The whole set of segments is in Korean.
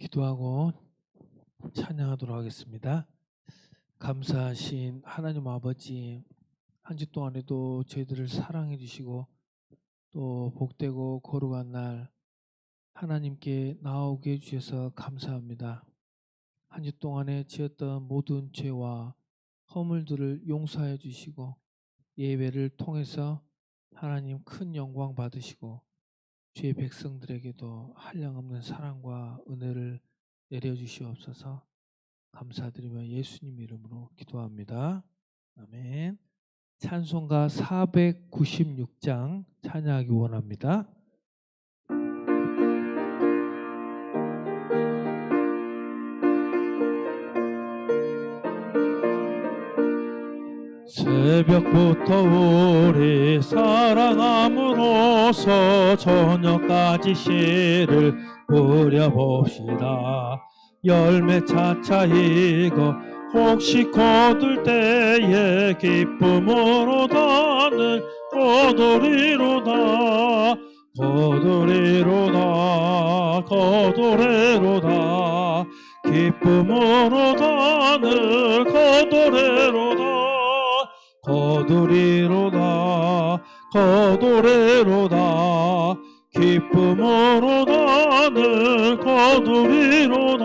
기도하고 찬양하도록 하겠습니다. 감사하신 하나님 아버지, 한 주 동안에도 저희들을 사랑해 주시고 또 복되고 거룩한 날 하나님께 나오게 해주셔서 감사합니다. 한 주 동안에 지었던 모든 죄와 허물들을 용서해 주시고 예배를 통해서 하나님 큰 영광 받으시고 주의 백성들에게도 한량없는 사랑과 은혜를 내려주시옵소서. 감사드리며 예수님 이름으로 기도합니다. 아멘. 찬송가 496장 찬양하기 원합니다. 새벽부터 우리 사랑함으로써 저녁까지 씨를 뿌려봅시다. 열매 차차 익어 혹시 거둘 때에 기쁨으로 나는 거두리로다. 거두리로다. 거두리로다. 기쁨으로 나는 거두리로다. 거두리로다. 거두리로다. 기쁨으로 나는 거두리로다.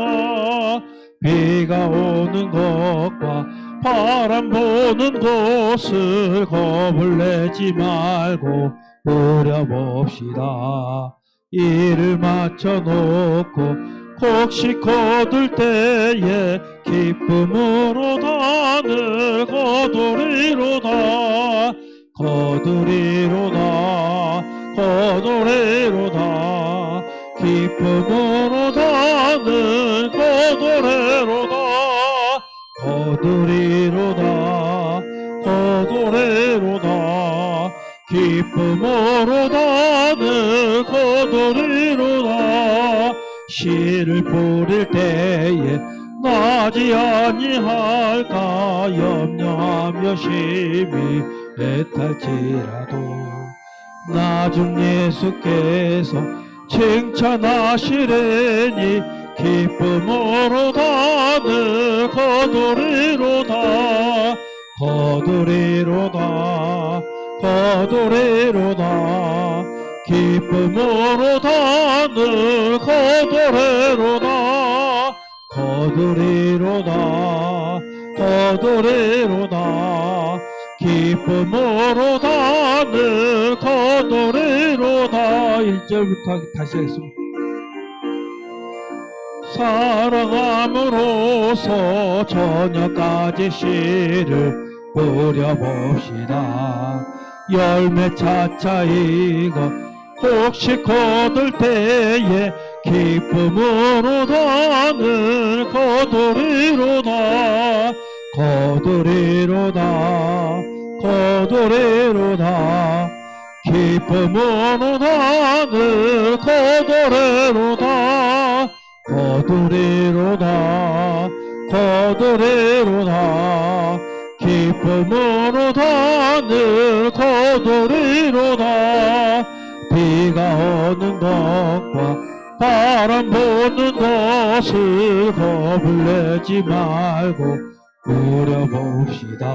비가 오는 것과 바람 부는 곳을 겁을 내지 말고 뿌려봅시다. 일을 마쳐놓고 혹시 거둘 때에 기쁨으로 나는 거두리로다. 거두리로다. 거두리로다. 기쁨으로 나는 거두리로다. 거두리로다. 거두리로다. 기쁨으로 나는 거두리로다. 씨를 뿌릴 때에 나지 아니할까 염려하며 심히 애탈지라도 나중 예수께서 칭찬하시려니 기쁨으로 나는 거두리로다. 거두리로다. 거두리로다. 기쁨으로 나는 거두리로다. 거두리로다. 거두리로다. 기쁨으로 나는 거두리로다. 1절부터 다시 하겠습니다. 사랑함으로써 저녁까지 씨를 뿌려봅시다. 열매 차차 익어 혹시 거둘 때에 기쁨으로 나는 거두리로다. 거두리로다. 거두리로다. 기쁨으로 나는 거두리로다. 거두리로다. 거두리로다. 기쁨으로 나는 거두리로다. 비가 오는 것과 바람 부는 것을 겁을 내지 말고 뿌려봅시다.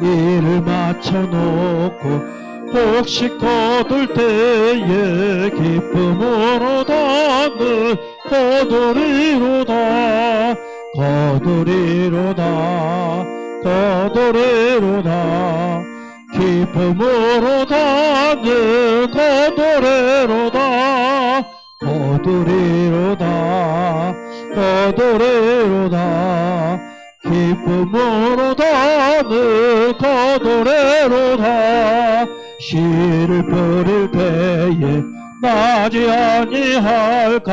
일을 마쳐놓고 혹시 거둘 때에 기쁨으로 나는 거두리로다. 거두리로다. 거두리로다. 기쁨으로 나는 거두리로다. 거두리로다. 거두리로다. 기쁨으로 나는 거두리로다. 씨를 뿌릴 때에 나지 아니할까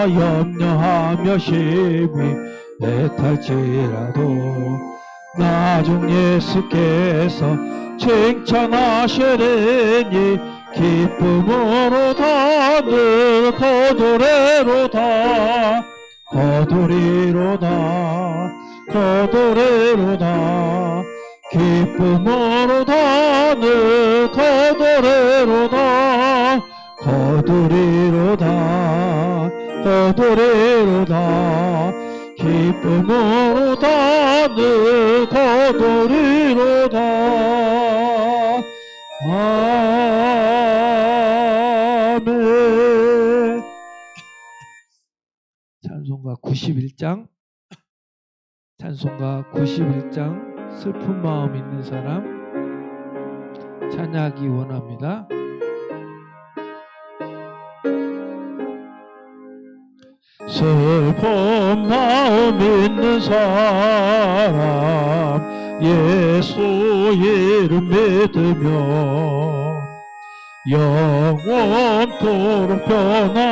염려하며 심히 애탈지라도 나중 예수께서 칭찬하시려니 기쁨으로 나는 거두리로다. 거두리로다. 거두리로다. 기쁨으로 나는 거두리로다. 거두리로다. 거두리로다. 기쁨으로 다는 거두리로다. 아멘. 찬송가 91장, 찬송가 91장 슬픈 마음 있는 사람 찬양하기 원합니다. 슬픈 마음 있는 사람 예수 이름 믿으며 영원토록 변함없는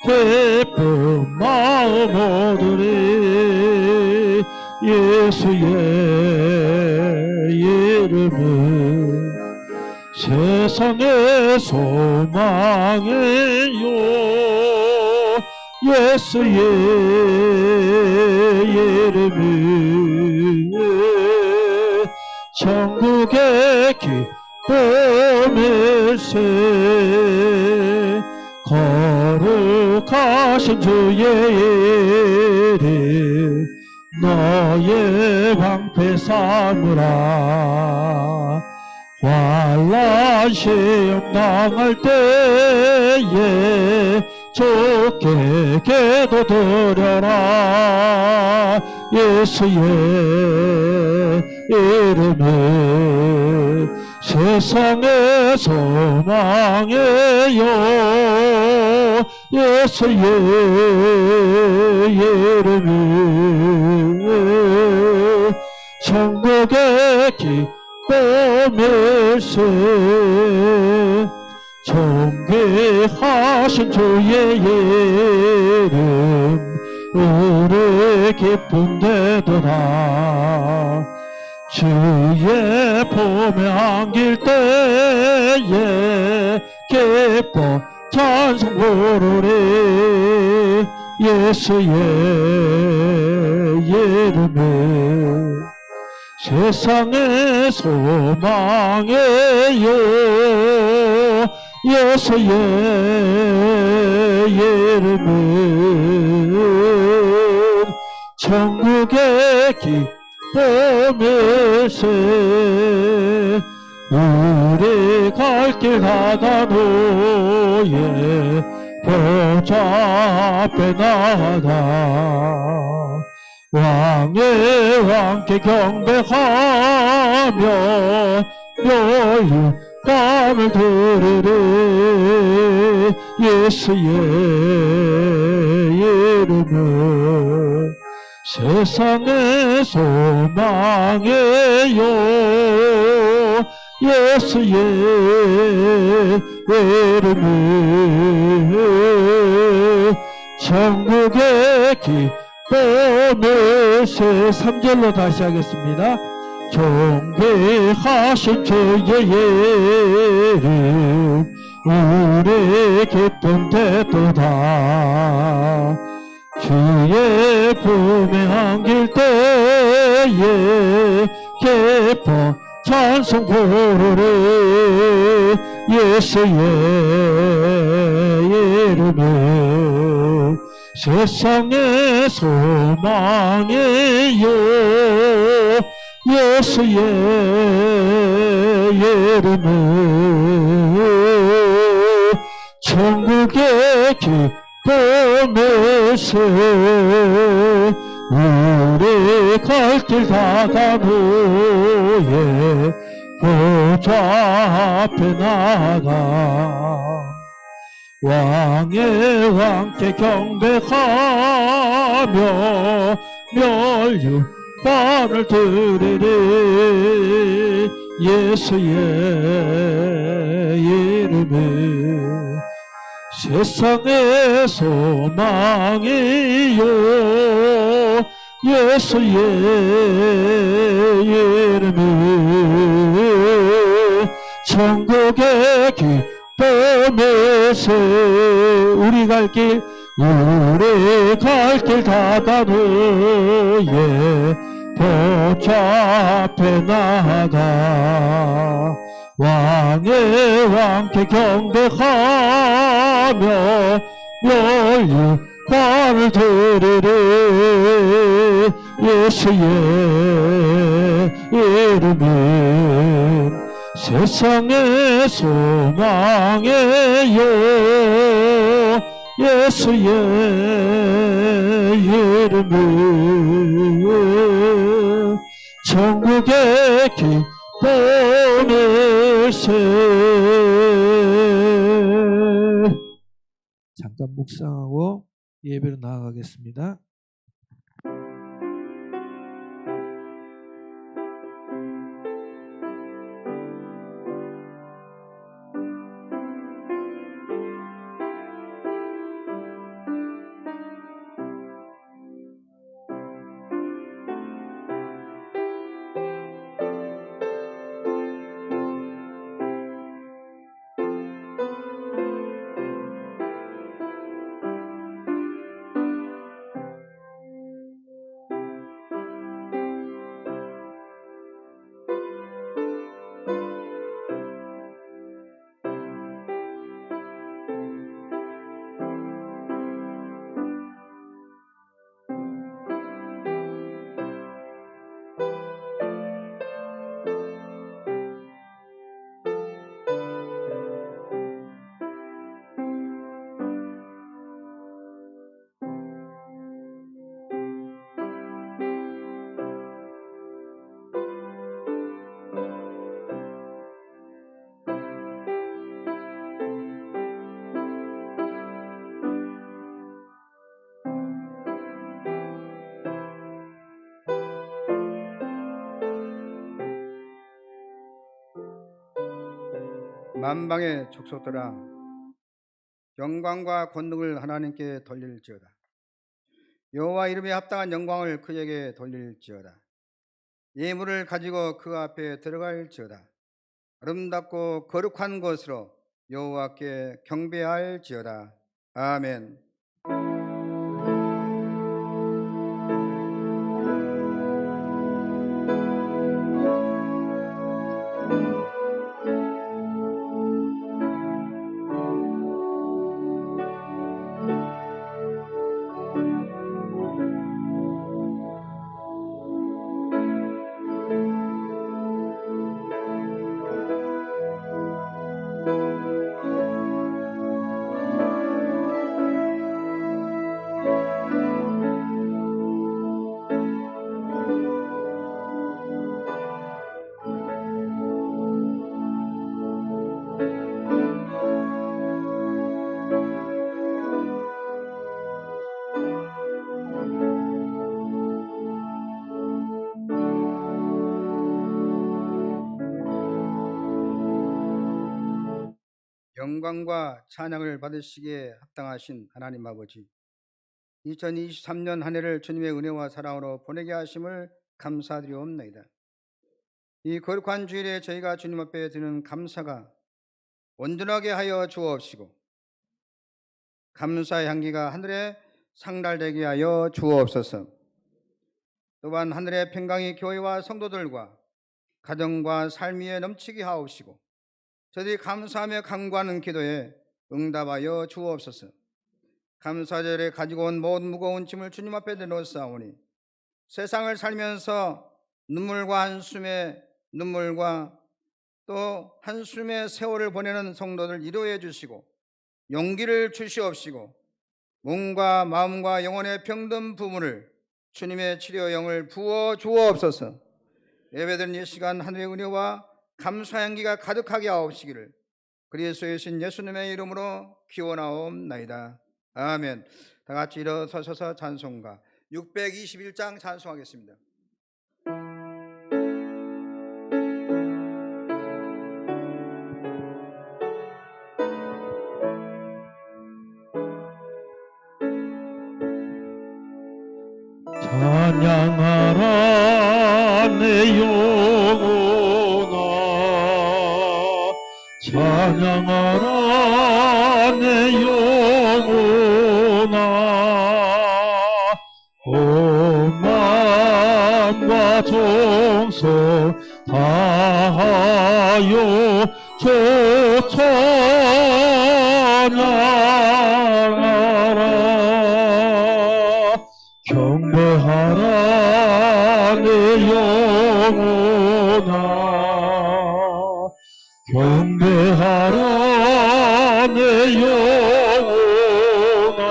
기쁜 마음 얻으리. 예수의 이름은 세상의 소망이요. 예수의 이름은 천국의 기쁨일세. 거룩하신 주의 이름 너의 방패 삼으라. 환난 시험 당할 때에 주께 기도드려라. 예수의 이름은 세상의 소망이요. 예수의 이름은 천국의 기쁨일세. 존귀하신 주의 이름 우리 기쁨 되도다. 주의 품에 안길 때에 기뻐 찬송 부르리. 예수의 이름은 세상의 소망이요. 예수의 이름은 천국의 기쁨일세. 우리 갈 길 가다 후에 보좌 앞에 나가 왕의 왕께 경배하며 묘유감을 드리리. 예수의 이름은 세상의 소망이요. 예수의 이름은 천국의 기쁨일세. 3절로 다시 하겠습니다. 존귀하신 주의 이름 우리 기쁨 되도다. 주의 품에 안길 때에 기뻐 찬송 부르리. 예수의 이름은 세상의 소망이요. 예수의 이름은 천국의 기쁨일세. 우리 갈 길 가다 후에 보좌 앞에 나가 왕의 왕께 경배하며 멸류관을 드리리. 예수의 이름은 세상의 소망이요. 예수의 이름은 천국의 기쁨일세. 우리 갈 길 가다 후에 보좌 앞에 나가 왕의 왕께 경배하며 발을 들으리 예수의 이름은 세상의 소망이요 예수의 이름은 천국의 기쁨일세. 잠깐 묵상하고 예배로 나아가겠습니다. 만방의 족속들아, 영광과 권능을 하나님께 돌릴지어다. 여호와 이름에 합당한 영광을 그에게 돌릴지어다. 예물을 가지고 그 앞에 들어갈지어다. 아름답고 거룩한 것으로 여호와께 경배할지어다. 아멘. 영광과 찬양을 받으시기에 합당하신 하나님 아버지, 2023년 한 해를 주님의 은혜와 사랑으로 보내게 하심을 감사드리옵나이다. 이 거룩한 주일에 저희가 주님 앞에 드리는 감사가 온전하게 하여 주옵시고, 감사의 향기가 하늘에 상달되게 하여 주옵소서. 또한 하늘의 평강이 교회와 성도들과 가정과 삶 위에 넘치게 하옵시고, 저희들이 감사하며 간구하는 기도에 응답하여 주옵소서. 감사절에 가지고 온 모든 무거운 짐을 주님 앞에 내놓사오니 세상을 살면서 눈물과 한숨의 눈물과 또 한숨의 세월을 보내는 성도들 위로해 주시고 용기를 주시옵시고, 몸과 마음과 영혼의 병든 부분을 주님의 치료영을 부어 주옵소서. 예배드린 이 시간 하늘의 은혜와 감사 향기가 가득하게 하옵시기를 그리스도의 신 예수님의 이름으로 기원하옵나이다. 아멘. 다 같이 일어서셔서 찬송가 621장 찬송하겠습니다. 찬양하라 내 영혼아, 찬양하라 내 영혼아. 온 마음과 정성 다하여 주 찬양하라. 영혼아 경배하라 내 영혼아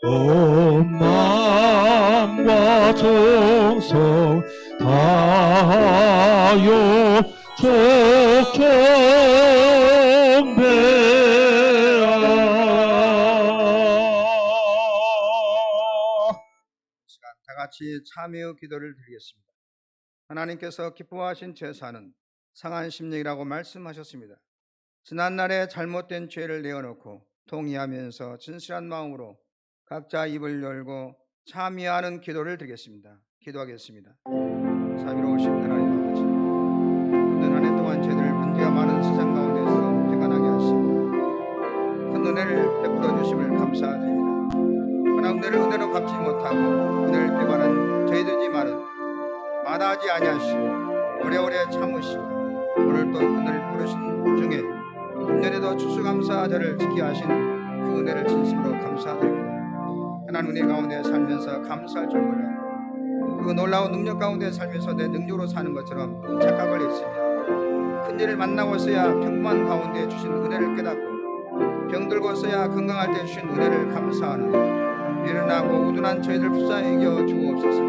온 마음과 정성 다하여 시간 다 같이 참여 기도를 드리겠습니다. 하나님께서 기뻐하신 제사는 상한 심령이라고 말씀하셨습니다. 지난날에 잘못된 죄를 내어놓고 통회하면서 진실한 마음으로 각자 입을 열고 참여하는 기도를 드리겠습니다. 기도하겠습니다. 자비로우신 하나님 아버지, 큰 한 해 동안 저희들 문제가 많은 세상 가운데서 평안하게 하시고 큰 은혜를 베풀어 주심을 감사드립니다. 그러나 은혜를 은혜로 갚지 못하고 은혜를 배반한 저희들이지만은 마다하지 아니하시고 오래오래 참으시고 오늘 또 그늘 부르신 중에 금년에도 추수감사절을 지키게 하신 그 은혜를 진심으로 감사드립니다. 하나님 은혜 가운데 살면서 감사할 줄 몰라요. 그 놀라운 능력 가운데 살면서 내 능력으로 사는 것처럼 착각을 했으며 큰 일을 만나고서야 평범한 가운데 주신 은혜를 깨닫고 병들고서야 건강할 때 주신 은혜를 감사하는 미련하고 우둔한 저희들 불쌍히 여겨 주옵소서.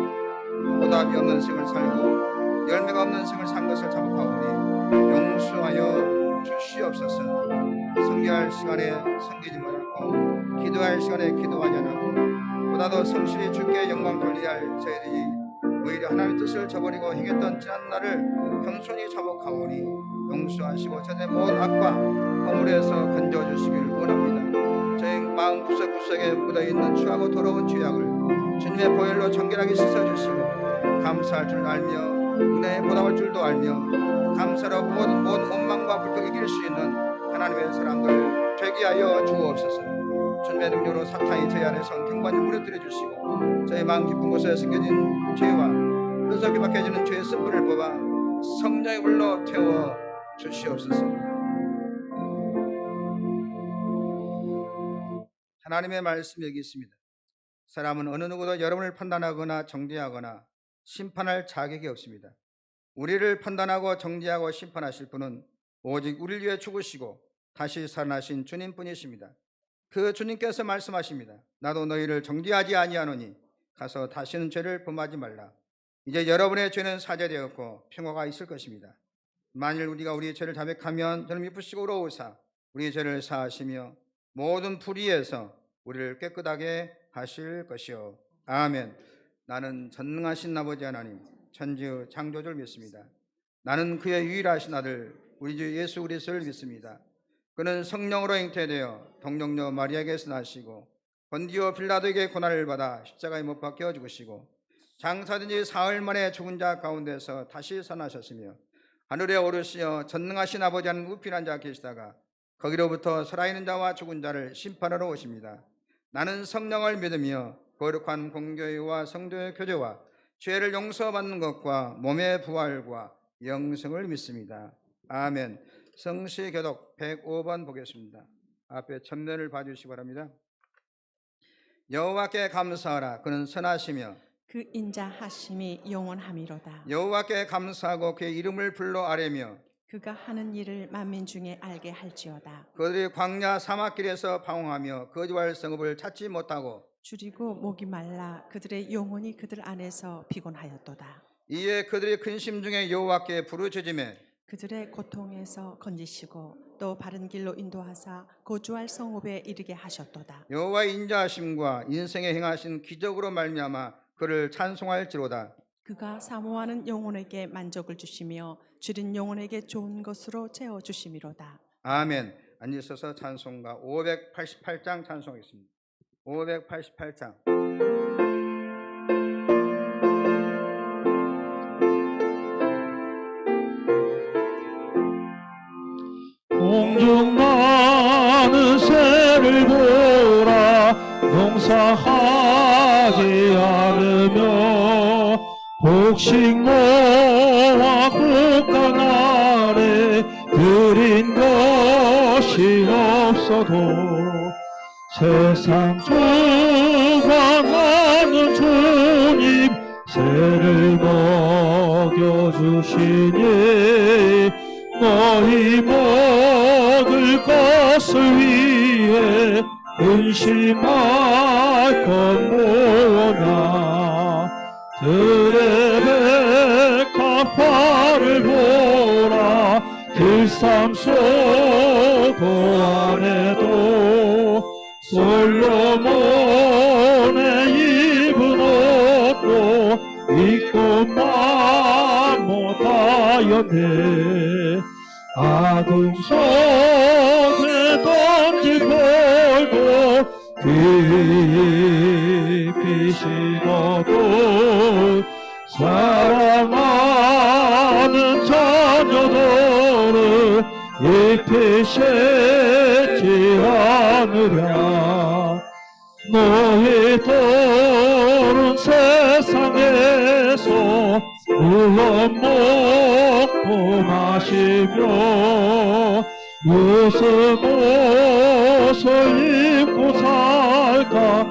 보답이 없는 생을 살고 열매가 없는 생을 산 것을 자복하오니 용서하여 주시옵소서. 성교할 시간에 섬기지 말고 기도할 시간에 기도하지 않고 보다도 성실히 주께 영광 돌려야 할 저희들이 오히려 하나님의 뜻을 저버리고 행했던 지난 날을 겸손히 자복하오니 용서하시고 저들의 모든 악과 허물에서 건져주시기를 원합니다. 저희 마음 구석구석에 묻어있는 추하고 더러운 죄악을 주님의 보혈로 정결하게 씻어주시고 감사할 줄 알며 은혜에 보답할 줄도 알며 감사로 모든 원망과 불평을 이길 수 있는 하나님의 사람들 되게 하여 주옵소서. 주님의 능력으로 사탄이 저희 안에서 경관을 무너뜨려 주시고 저희 마음 깊은 곳에 숨겨진 죄와 끄적이 박혀지는 죄의 쓴불을 뽑아 성령의 불로 태워 주시옵소서. 하나님의 말씀이 여기 있습니다. 사람은 어느 누구도 여러분을 판단하거나 정죄하거나 심판할 자격이 없습니다. 우리를 판단하고 정죄하고 심판하실 분은 오직 우리를 위해 죽으시고 다시 살아나신 주님뿐이십니다. 그 주님께서 말씀하십니다. 나도 너희를 정죄하지 아니하노니 가서 다시는 죄를 범하지 말라. 이제 여러분의 죄는 사죄되었고 평화가 있을 것입니다. 만일 우리가 우리의 죄를 자백하면 저는 미쁘시고 의로우사 우리의 죄를 사하시며 모든 불의에서 우리를 깨끗하게 하실 것이요. 아멘. 나는 전능하신 아버지 하나님 천지의 창조주를 믿습니다. 나는 그의 유일하신 아들 우리 주 예수 그리스도를 믿습니다. 그는 성령으로 잉태되어 동정녀 마리아에게서 나시고 본디오 빌라도에게 고난을 받아 십자가에 못 박혀 죽으시고 장사된 지 사흘 만에 죽은 자 가운데서 다시 살아나셨으며 하늘에 오르시어 전능하신 아버지 하나님 우편한 자 계시다가 거기로부터 살아있는 자와 죽은 자를 심판하러 오십니다. 나는 성령을 믿으며 거룩한 공교회와 성도의 교제와 죄를 용서받는 것과 몸의 부활과 영생을 믿습니다. 아멘. 성시교독 105번 보겠습니다. 앞에 첨면을 봐주시기 바랍니다. 여호와께 감사하라. 그는 선하시며 그 인자하심이 영원함이로다. 여호와께 감사하고 그의 이름을 불러 아뢰며 그가 하는 일을 만민 중에 알게 할지어다. 그들이 광야 사막길에서 방황하며 거주할 성읍을 찾지 못하고 줄이고 목이 말라 그들의 영혼이 그들 안에서 피곤하였도다. 이에 그들이 근심 중에 여호와께 부르짖으매 그들의 고통에서 건지시고 또 바른 길로 인도하사 거주할 성읍에 이르게 하셨도다. 여호와의 인자하심과 인생에 행하신 기적으로 말미암아 그를 찬송할지로다. 그가 사모하는 영혼에게 만족을 주시며 줄인 영혼에게 좋은 것으로 채워 주심이로다. 아멘. 앉으셔서 찬송가 588장 찬송하겠습니다. 588장. 공중 많은 새를 보라 농사하지 않으며 곡식모와 곡간 아래 들인 것이 없어도 세상 주관하는 주님 새를 먹여주시니 너희 먹을 것을 위해 근심할 것 뭐냐. 들의 백합화를 보라. 길쌈 소도 안에도 솔로몬의 입은 옷도 입고만 못하였네. 아궁 속에 던질 돌도 깊이 심어도 사랑하는 자녀들을 잎이 새지 않으랴. 너희 돌은 세상에서 물론 먹고 마시며 무슨 옷을 입고 살까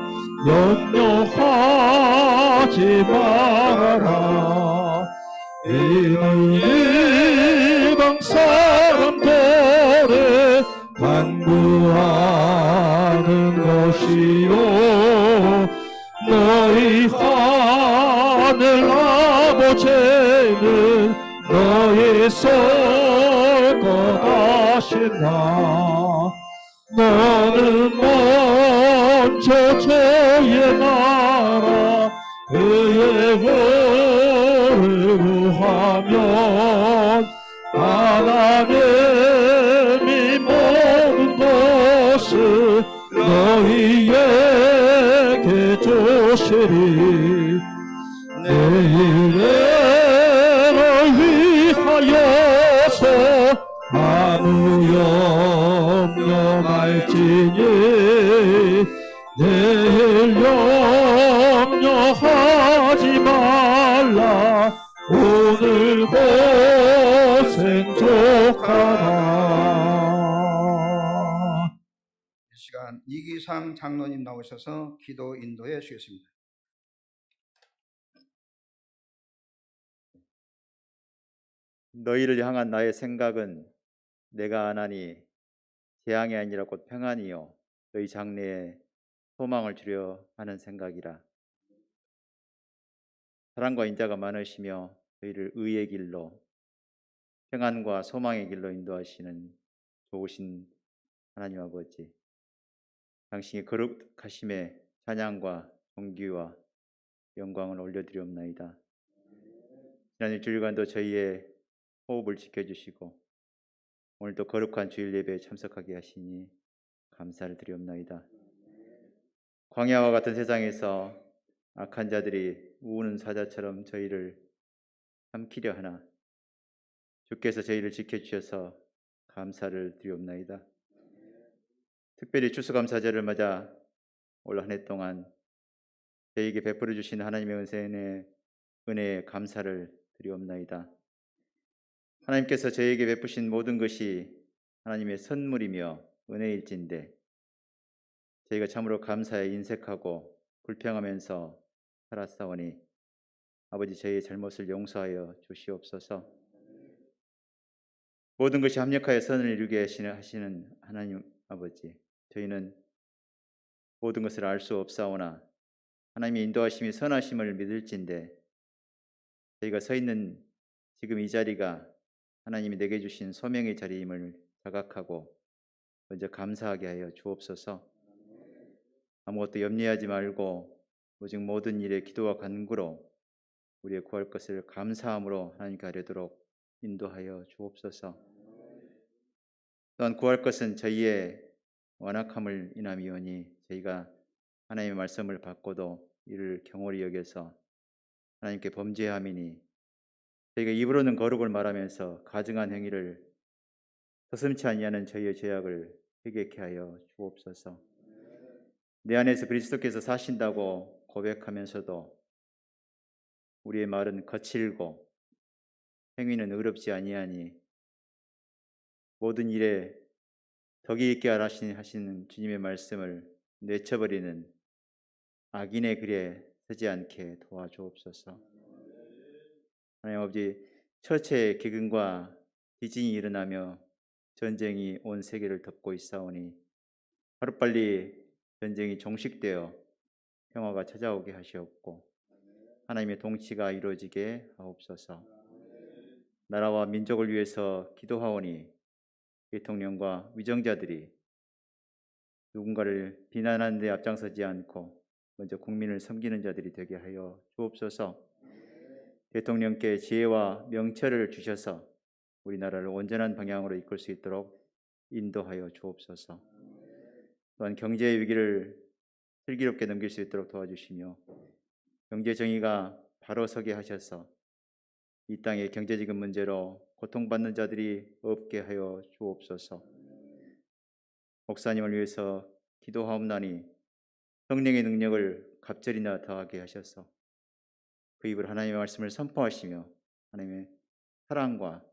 염려하지 말아라. 이는 이방 사람들의 간구하는 것이요 너희 하늘 아버지는 너희 쏠 것하시나. 너는 먼저 주의 나라 그의 의를 구하면 하나님이 모든 것을 너희에게 주시리. 내일을 위하여서 아무 염려 말지니 내일 염려하지 말라. 오늘 고생 족하라. 이 시간 이기상 장로님 나오셔서 기도 인도해 주겠습니다. 너희를 향한 나의 생각은 내가 안하니 재앙이 아니라 곧 평안이요 너희 장래에 소망을 주려 하는 생각이라. 사랑과 인자가 많으시며 너희를 의의 길로 평안과 소망의 길로 인도하시는 좋으신 하나님 아버지, 당신의 거룩하심에 찬양과 존귀와 영광을 올려드리옵나이다. 지난 일주일간도 저희의 호흡을 지켜주시고 오늘도 거룩한 주일 예배에 참석하게 하시니 감사를 드리옵나이다. 광야와 같은 세상에서 악한 자들이 우는 사자처럼 저희를 삼키려 하나 주께서 저희를 지켜주셔서 감사를 드리옵나이다. 특별히 추수감사절을 맞아 올 한 해 동안 저희에게 베풀어 주신 하나님의 은혜에 감사를 드리옵나이다. 하나님께서 저희에게 베푸신 모든 것이 하나님의 선물이며 은혜일진데 저희가 참으로 감사에 인색하고 불평하면서 살았사오니 아버지 저희의 잘못을 용서하여 주시옵소서. 모든 것이 합력하여 선을 이루게 하시는 하나님 아버지, 저희는 모든 것을 알 수 없사오나 하나님의 인도하심이 선하심을 믿을진데 저희가 서 있는 지금 이 자리가 하나님이 내게 주신 소명의 자리임을 자각하고 먼저 감사하게 하여 주옵소서. 아무것도 염려하지 말고 오직 모든 일에 기도와 간구로 우리의 구할 것을 감사함으로 하나님께 아뢰도록 인도하여 주옵소서. 또한 구할 것은 저희의 완악함을 인함이오니 저희가 하나님의 말씀을 받고도 이를 경홀히 여겨서 하나님께 범죄함이니 저희가 입으로는 거룩을 말하면서 가증한 행위를 서슴지 아니하는 저희의 죄악을 회개케 하여 주옵소서. 내 안에서 그리스도께서 사신다고 고백하면서도 우리의 말은 거칠고 행위는 의롭지 아니하니 모든 일에 덕이 있게 하시는 주님의 말씀을 내쳐버리는 악인의 글에 서지 않게 도와주옵소서. 하나님 아버지, 처처의 기근과地震이 일어나며 전쟁이 온 세계를 덮고 있사오니 하루빨리 전쟁이 종식되어 평화가 찾아오게 하시옵고 하나님의 통치가 이루어지게 하옵소서. 나라와 민족을 위해서 기도하오니 대통령과 위정자들이 누군가를 비난하는 데 앞장서지 않고 먼저 국민을 섬기는 자들이 되게 하여 주옵소서. 대통령께 지혜와 명철을 주셔서 우리나라를 온전한 방향으로 이끌 수 있도록 인도하여 주옵소서. 또한 경제의 위기를 슬기롭게 넘길 수 있도록 도와주시며 경제 정의가 바로 서게 하셔서 이 땅의 경제적인 문제로 고통받는 자들이 없게 하여 주옵소서. 목사님을 위해서 기도하옵나니 성령의 능력을 갑절이나 더하게 하셔서 그 입으로 하나님의 말씀을 선포하시며 하나님의 사랑과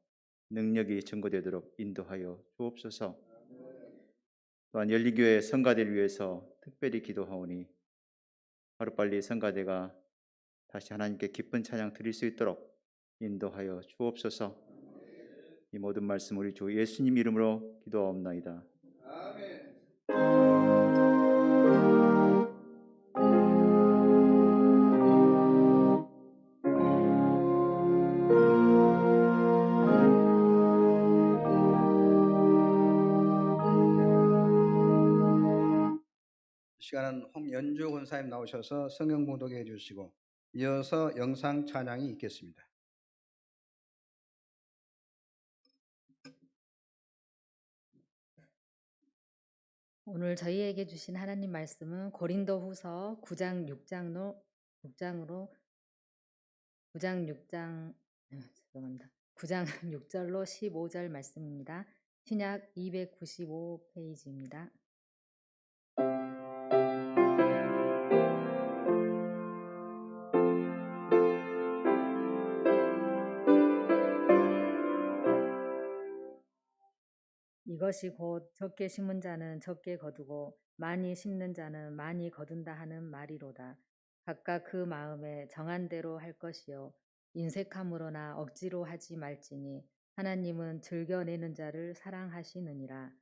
능력이 증거되도록 인도하여 주옵소서. 또한 열린교회 성가대를 위해서 특별히 기도하오니 하루빨리 성가대가 다시 하나님께 기쁜 찬양 드릴 수 있도록 인도하여 주옵소서. 이 모든 말씀 우리 주 예수님 이름으로 기도하옵나이다. 아멘. 시간은 홍연주 권사님 나오셔서 성경 봉독해 주시고 이어서 영상 찬양이 있겠습니다. 오늘 저희에게 주신 하나님 말씀은 고린도후서 9장 6장로 15절 말씀입니다. 신약 295페이지입니다. 이것이 곧 적게 심은 자는 적게 거두고 많이 심는 자는 많이 거둔다 하는 말이로다. 각각 그 마음에 정한 대로 할 것이요 인색함으로나 억지로 하지 말지니 하나님은 즐겨내는 자를 사랑하시느니라.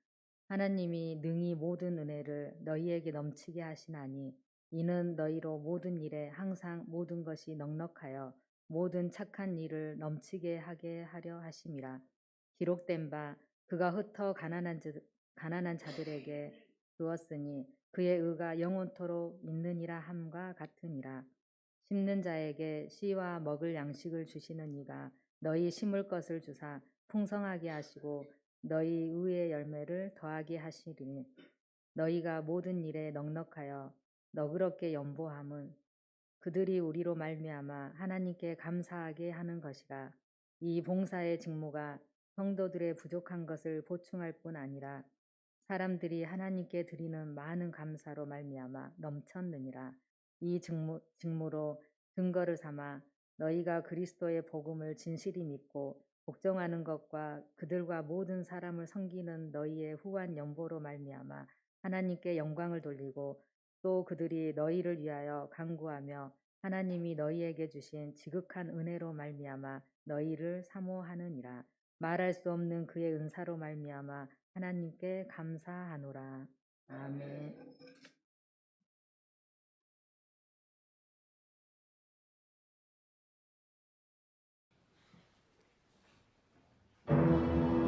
하나님이 능히 모든 은혜를 너희에게 넘치게 하시나니 이는 너희로 모든 일에 항상 모든 것이 넉넉하여 모든 착한 일을 넘치게 하게 하려 하심이라. 기록된 바 그가 흩어 가난한 자들에게 주었으니 그의 의가 영원토록 있느니라 함과 같으니라. 심는 자에게 씨와 먹을 양식을 주시는 이가 너희 심을 것을 주사 풍성하게 하시고 너희 의의 열매를 더하게 하시리니 너희가 모든 일에 넉넉하여 너그럽게 연보함은 그들이 우리로 말미암아 하나님께 감사하게 하는 것이라. 이 봉사의 직무가 성도들의 부족한 것을 보충할 뿐 아니라 사람들이 하나님께 드리는 많은 감사로 말미암아 넘쳤느니라. 이 직무로 증거를 삼아 너희가 그리스도의 복음을 진실히 믿고 복종하는 것과 그들과 모든 사람을 섬기는 너희의 후한 연보로 말미암아 하나님께 영광을 돌리고 또 그들이 너희를 위하여 간구하며 하나님이 너희에게 주신 지극한 은혜로 말미암아 너희를 사모하느니라. 말할 수 없는 그의 은사로 말미암아 하나님께 감사하노라. 아멘. 아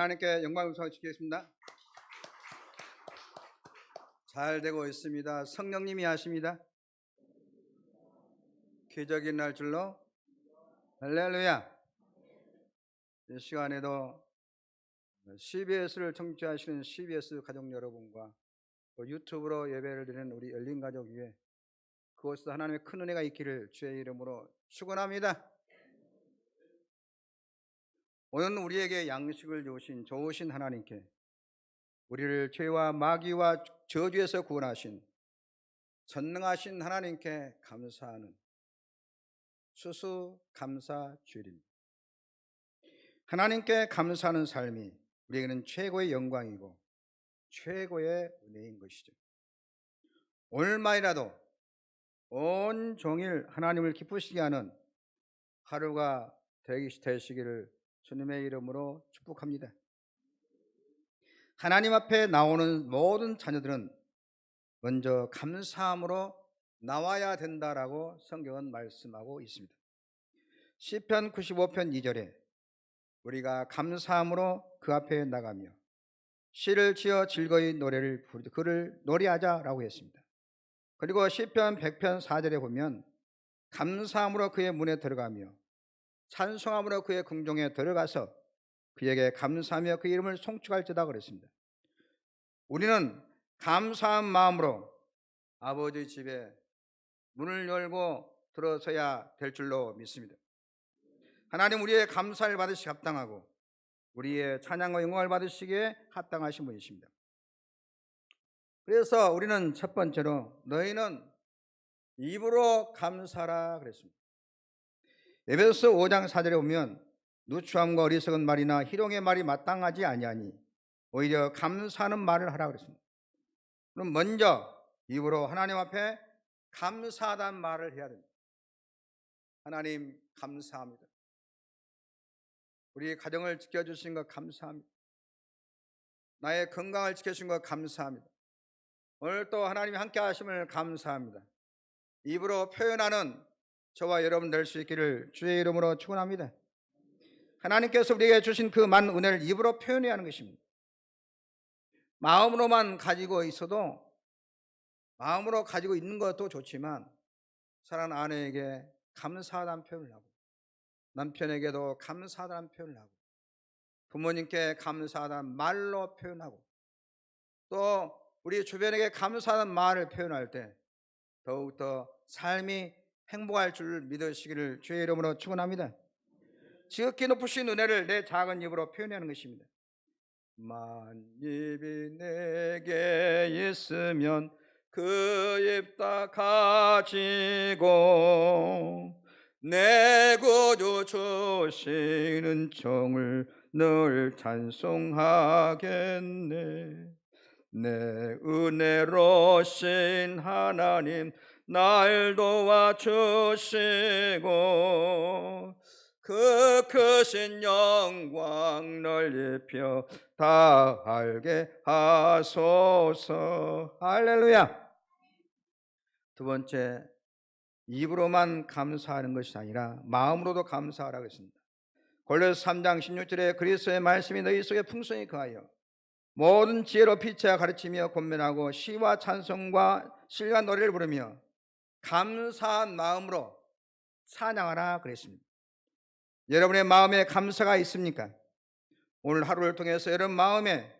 하나님께 영광을 지키겠습니다. 잘 되고 있습니다. 성령님이 하십니다. 기적이 날 줄로 할렐루야. 이 시간에도 CBS를 청취하시는 CBS 가족 여러분과 또 유튜브로 예배를 드리는 우리 열린 가족 위에 그곳에서 하나님의 큰 은혜가 있기를 주의 이름으로 축원합니다. 오늘 우리에게 양식을 주신 좋으신 하나님께 우리를 죄와 마귀와 저주에서 구원하신 전능하신 하나님께 감사하는 수수감사 주일입니다. 하나님께 감사하는 삶이 우리에게는 최고의 영광이고 최고의 은혜인 것이죠. 오늘만이라도 온 종일 하나님을 기쁘시게 하는 하루가 되시기를 주님의 이름으로 축복합니다. 하나님 앞에 나오는 모든 자녀들은 먼저 감사함으로 나와야 된다라고 성경은 말씀하고 있습니다. 시편 95편 2절에 우리가 감사함으로 그 앞에 나가며 시를 지어 즐거이 그를 노래하자라고 했습니다. 그리고 시편 100편 4절에 보면 감사함으로 그의 문에 들어가며 찬송함으로 그의 궁정에 들어가서 그에게 감사하며 그 이름을 송축할지다 그랬습니다. 우리는 감사한 마음으로 아버지 집에 문을 열고 들어서야 될 줄로 믿습니다. 하나님 우리의 감사를 받으시기 합당하고 우리의 찬양과 영광을 받으시기에 합당하신 분이십니다. 그래서 우리는 첫 번째로 너희는 입으로 감사라 그랬습니다. 에베소서 5장 4절에 보면 누추함과 어리석은 말이나 희롱의 말이 마땅하지 아니하니 오히려 감사하는 말을 하라 그랬습니다. 그럼 먼저 입으로 하나님 앞에 감사하다는 말을 해야 됩니다. 하나님 감사합니다. 우리 가정을 지켜주신 것 감사합니다. 나의 건강을 지켜주신 것 감사합니다. 오늘 또 하나님이 함께 하심을 감사합니다. 입으로 표현하는 저와 여러분 될 수 있기를 주의 이름으로 축원합니다. 하나님께서 우리에게 주신 그 많은 은혜를 입으로 표현해야 하는 것입니다. 마음으로만 가지고 있어도 마음으로 가지고 있는 것도 좋지만 사랑하는 아내에게 감사하다는 표현을 하고 남편에게도 감사하다는 표현을 하고 부모님께 감사하다는 말로 표현하고 또 우리 주변에게 감사하다는 말을 표현할 때 더욱더 삶이 행복할 줄 믿으시기를 주의 이름으로 축원합니다. 지극히 높으신 은혜를 내 작은 입으로 표현하는 것입니다. 만입이 내게 있으면 그 입 다 가지고 내 구주 주시는 종을 늘 찬송하겠네. 내 은혜로신 하나님 날 도와주시고 그 크신 영광 넓혀 다 알게 하소서. 할렐루야. 두 번째, 입으로만 감사하는 것이 아니라 마음으로도 감사하라고 했습니다. 골로새 3장 16절에 그리스도의 말씀이 너희 속에 풍성히 거하여 모든 지혜로 피치하 가르치며 권면하고 시와 찬송과 신과 노래를 부르며 감사한 마음으로 찬양하라 그랬습니다. 여러분의 마음에 감사가 있습니까? 오늘 하루를 통해서 여러분 마음에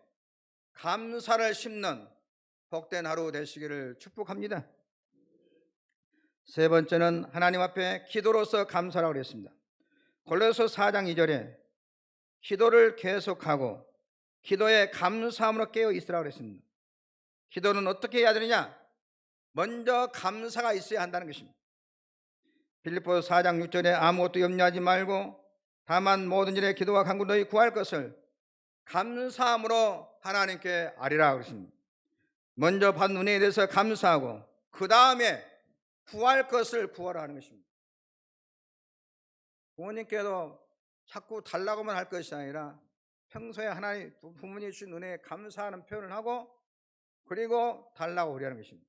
감사를 심는 복된 하루 되시기를 축복합니다. 세 번째는 하나님 앞에 기도로서 감사라고 그랬습니다. 골로새 4장 2절에 기도를 계속하고 기도에 감사함으로 깨어 있으라고 그랬습니다. 기도는 어떻게 해야 되느냐? 먼저 감사가 있어야 한다는 것입니다. 빌립보서 4장 6절에 아무것도 염려하지 말고 다만 모든 일에 기도와 간구 너희 구할 것을 감사함으로 하나님께 아뢰라 그랬습니다. 먼저 받은 은혜에 대해서 감사하고 그 다음에 구할 것을 구하라 하는 것입니다. 부모님께도 자꾸 달라고만 할 것이 아니라 평소에 하나님 부모님이 주신 은혜에 감사하는 표현을 하고 그리고 달라고 그러는 것입니다.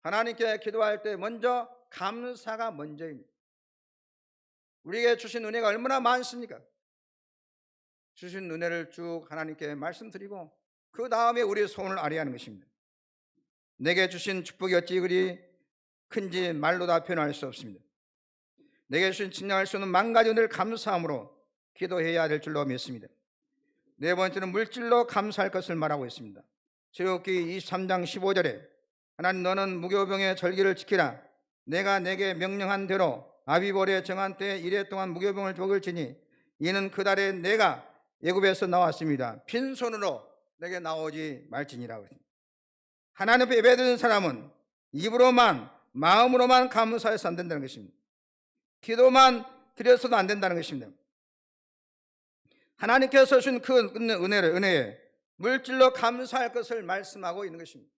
하나님께 기도할 때 먼저 감사가 먼저입니다. 우리에게 주신 은혜가 얼마나 많습니까? 주신 은혜를 쭉 하나님께 말씀드리고 그 다음에 우리의 소원을 아뢰하는 것입니다. 내게 주신 축복이 어찌 그리 큰지 말로 다 표현할 수 없습니다. 내게 주신 측량할 수 없는 만 가지 은혜를 감사함으로 기도해야 될 줄로 믿습니다. 네 번째는 물질로 감사할 것을 말하고 있습니다. 출애굽기 23장 15절에 하나님 너는 무교병의 절기를 지키라. 내가 내게 명령한 대로 아비벌에 정한 때에 이래 동안 무교병을 먹을지니 이는 그 달에 내가 애굽에서 나왔습니다. 빈손으로 내게 나오지 말지니라. 하나님 앞에 예배드리는 사람은 입으로만 마음으로만 감사해서 안 된다는 것입니다. 기도만 드려서도 안 된다는 것입니다. 하나님께서 주신 그 은혜에 물질로 감사할 것을 말씀하고 있는 것입니다.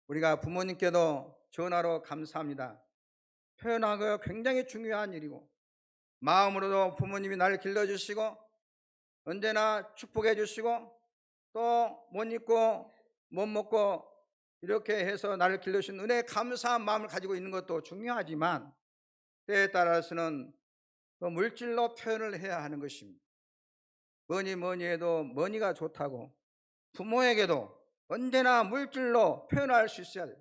우리가 부모님께도 전화로 감사합니다 표현하기가 굉장히 중요한 일이고, 마음으로도 부모님이 나를 길러주시고 언제나 축복해 주시고 또 못 입고 못 먹고 이렇게 해서 나를 길러주신 은혜에 감사한 마음을 가지고 있는 것도 중요하지만 때에 따라서는 또 물질로 표현을 해야 하는 것입니다. 뭐니 해도 머니가 좋다고 부모에게도 언제나 물질로 표현할 수 있어야 돼요.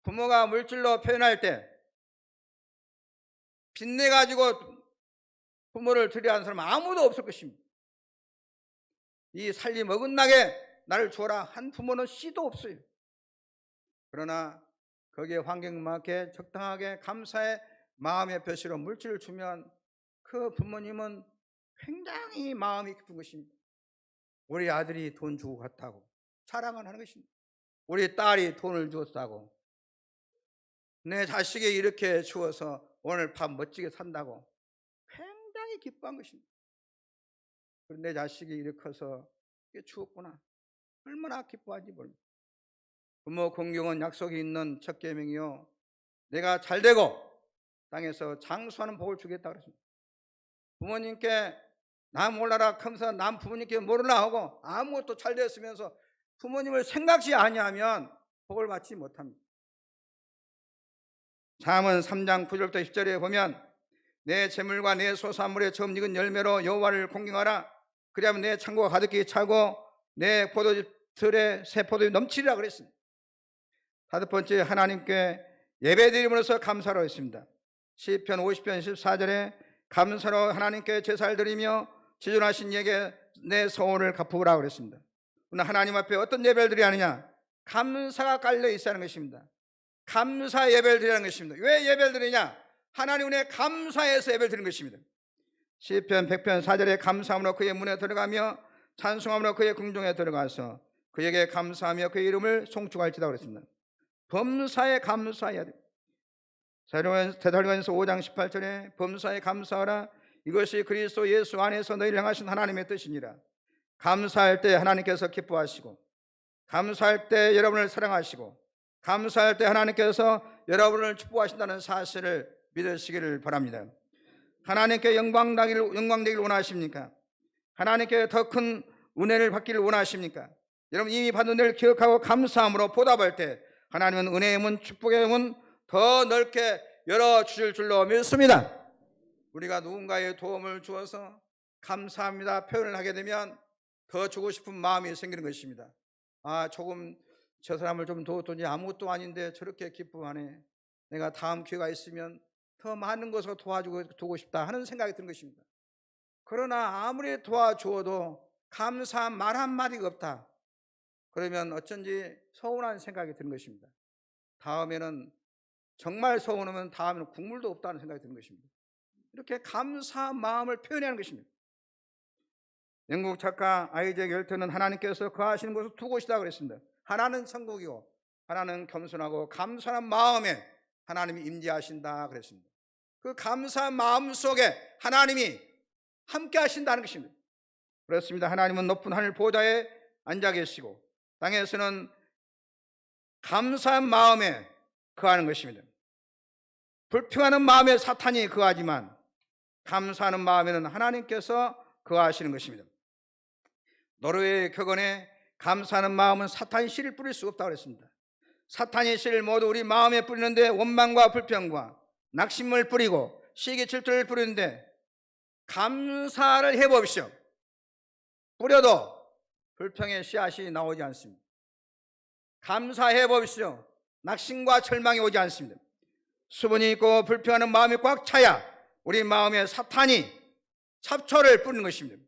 부모가 물질로 표현할 때 빚내가지고 부모를 드려야 하는 사람은 아무도 없을 것입니다. 이 살림 어긋나게 나를 주어라 한 부모는 씨도 없어요. 그러나 거기에 환경 맞게 적당하게 감사의 마음의 표시로 물질을 주면 그 부모님은 굉장히 마음이 깊은 것입니다. 우리 아들이 돈 주고 갔다고 자랑을 하는 것입니다. 우리 딸이 돈을 주었다고, 내 자식이 이렇게 주어서 오늘 밥 멋지게 산다고 굉장히 기뻐한 것입니다. 내 자식이 이렇게 커서 이렇게 주었구나, 얼마나 기뻐하지 모릅니다. 부모 공경은 약속이 있는 첫 계명이요 내가 잘되고 땅에서 장수하는 복을 주겠다 그랬습니다. 부모님께 나 몰라라 하면서 남 부모님께 모르라 하고 아무것도 잘 됐으면서 부모님을 생각지 아니하면 복을 받지 못합니다. 잠언 3장 9절부터 10절에 보면 내 재물과 내 소산물의 처음 익은 열매로 여호와를 공경하라. 그리하면 내 창고가 가득히 차고 내 포도즙틀에 새 포도즙이 넘치리라 그랬습니다. 다섯 번째, 하나님께 예배드림으로써 감사로 했습니다. 시편 50편 14절에 감사로 하나님께 제사를 드리며 지존하신 이에게 내 소원을 갚으라 그랬습니다. 오늘 하나님 앞에 어떤 예배를 드려야 하느냐? 감사가 깔려 있어야 하는 것입니다. 감사 예배를 드리는 것입니다. 왜 예배를 드리냐? 하나님 은혜에 감사해서 예배를 드리는 것입니다. 시편 100편 4절에 감사함으로 그의 문에 들어가며 찬송함으로 그의 궁중에 들어가서 그에게 감사하며 그의 이름을 송축할지다 그랬습니다. 범사에 감사해야 됩니다. 데살로니가서 5장 18절에 범사에 감사하라. 이것이 그리스도 예수 안에서 너희를 향하신 하나님의 뜻이니라. 감사할 때 하나님께서 기뻐하시고, 감사할 때 여러분을 사랑하시고, 감사할 때 하나님께서 여러분을 축복하신다는 사실을 믿으시기를 바랍니다. 하나님께 영광 되기를 원하십니까? 하나님께 더 큰 은혜를 받기를 원하십니까? 여러분 이미 받은 은혜를 기억하고 감사함으로 보답할 때 하나님은 은혜의 문, 축복의 문 더 넓게 열어주실 줄로 믿습니다. 우리가 누군가의 도움을 주어서 감사합니다 표현을 하게 되면 더 주고 싶은 마음이 생기는 것입니다. 조금 저 사람을 좀 도왔더니 아무것도 아닌데 저렇게 기뻐하네. 내가 다음 기회가 있으면 더 많은 것을 도와주고 싶다 하는 생각이 드는 것입니다. 그러나 아무리 도와주어도 감사한 말 한마디가 없다. 그러면 어쩐지 서운한 생각이 드는 것입니다. 다음에는 정말 서운하면 다음에는 국물도 없다는 생각이 드는 것입니다. 이렇게 감사한 마음을 표현하는 것입니다. 영국 작가 아이잭 웰턴은 하나님께서 거하시는 곳을 두 곳이다 그랬습니다. 하나는 천국이고 하나는 겸손하고 감사한 마음에 하나님이 임재하신다 그랬습니다. 그 감사한 마음 속에 하나님이 함께 하신다는 것입니다. 그렇습니다. 하나님은 높은 하늘 보좌에 앉아 계시고 땅에서는 감사한 마음에 거하는 것입니다. 불평하는 마음에 사탄이 거하지만 감사하는 마음에는 하나님께서 거하시는 것입니다. 노르웨이 격언에 감사하는 마음은 사탄이 씨를 뿌릴 수 없다고 그랬습니다. 사탄이 씨를 모두 우리 마음에 뿌리는데 원망과 불평과 낙심을 뿌리고 시기 질투를 뿌리는데 감사를 해봅시오. 뿌려도 불평의 씨앗이 나오지 않습니다. 감사해 봅시오. 낙심과 절망이 오지 않습니다. 수분이 있고 불평하는 마음이 꽉 차야 우리 마음에 사탄이 잡초를 뿌리는 것입니다.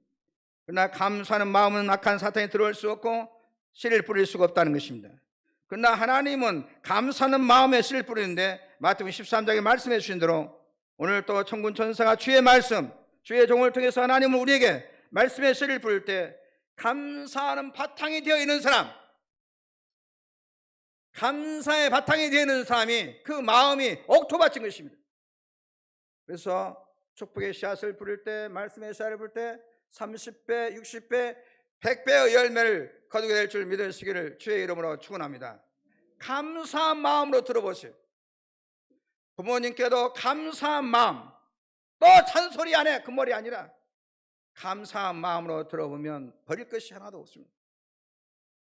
그러나 감사하는 마음은 악한 사탄이 들어올 수 없고 씨를 뿌릴 수가 없다는 것입니다. 그러나 하나님은 감사하는 마음에 씨를 뿌리는데 마태복음 13장에 말씀해 주신 대로 오늘 또 천군 천사가 주의 말씀, 주의 종을 통해서 하나님은 우리에게 말씀의 씨를 뿌릴 때 감사하는 바탕이 되어 있는 사람, 감사의 바탕이 되어 있는 사람이 그 마음이 옥토밭인 것입니다. 그래서 축복의 씨앗을 뿌릴 때, 말씀의 씨앗을 뿌릴 때 30배, 60배, 100배의 열매를 거두게 될 줄 믿으시기를 주의 이름으로 축원합니다. 감사한 마음으로 들어보세요. 부모님께도 감사한 마음, 또 잔소리 안 해, 그 말이 아니라 감사한 마음으로 들어보면 버릴 것이 하나도 없습니다.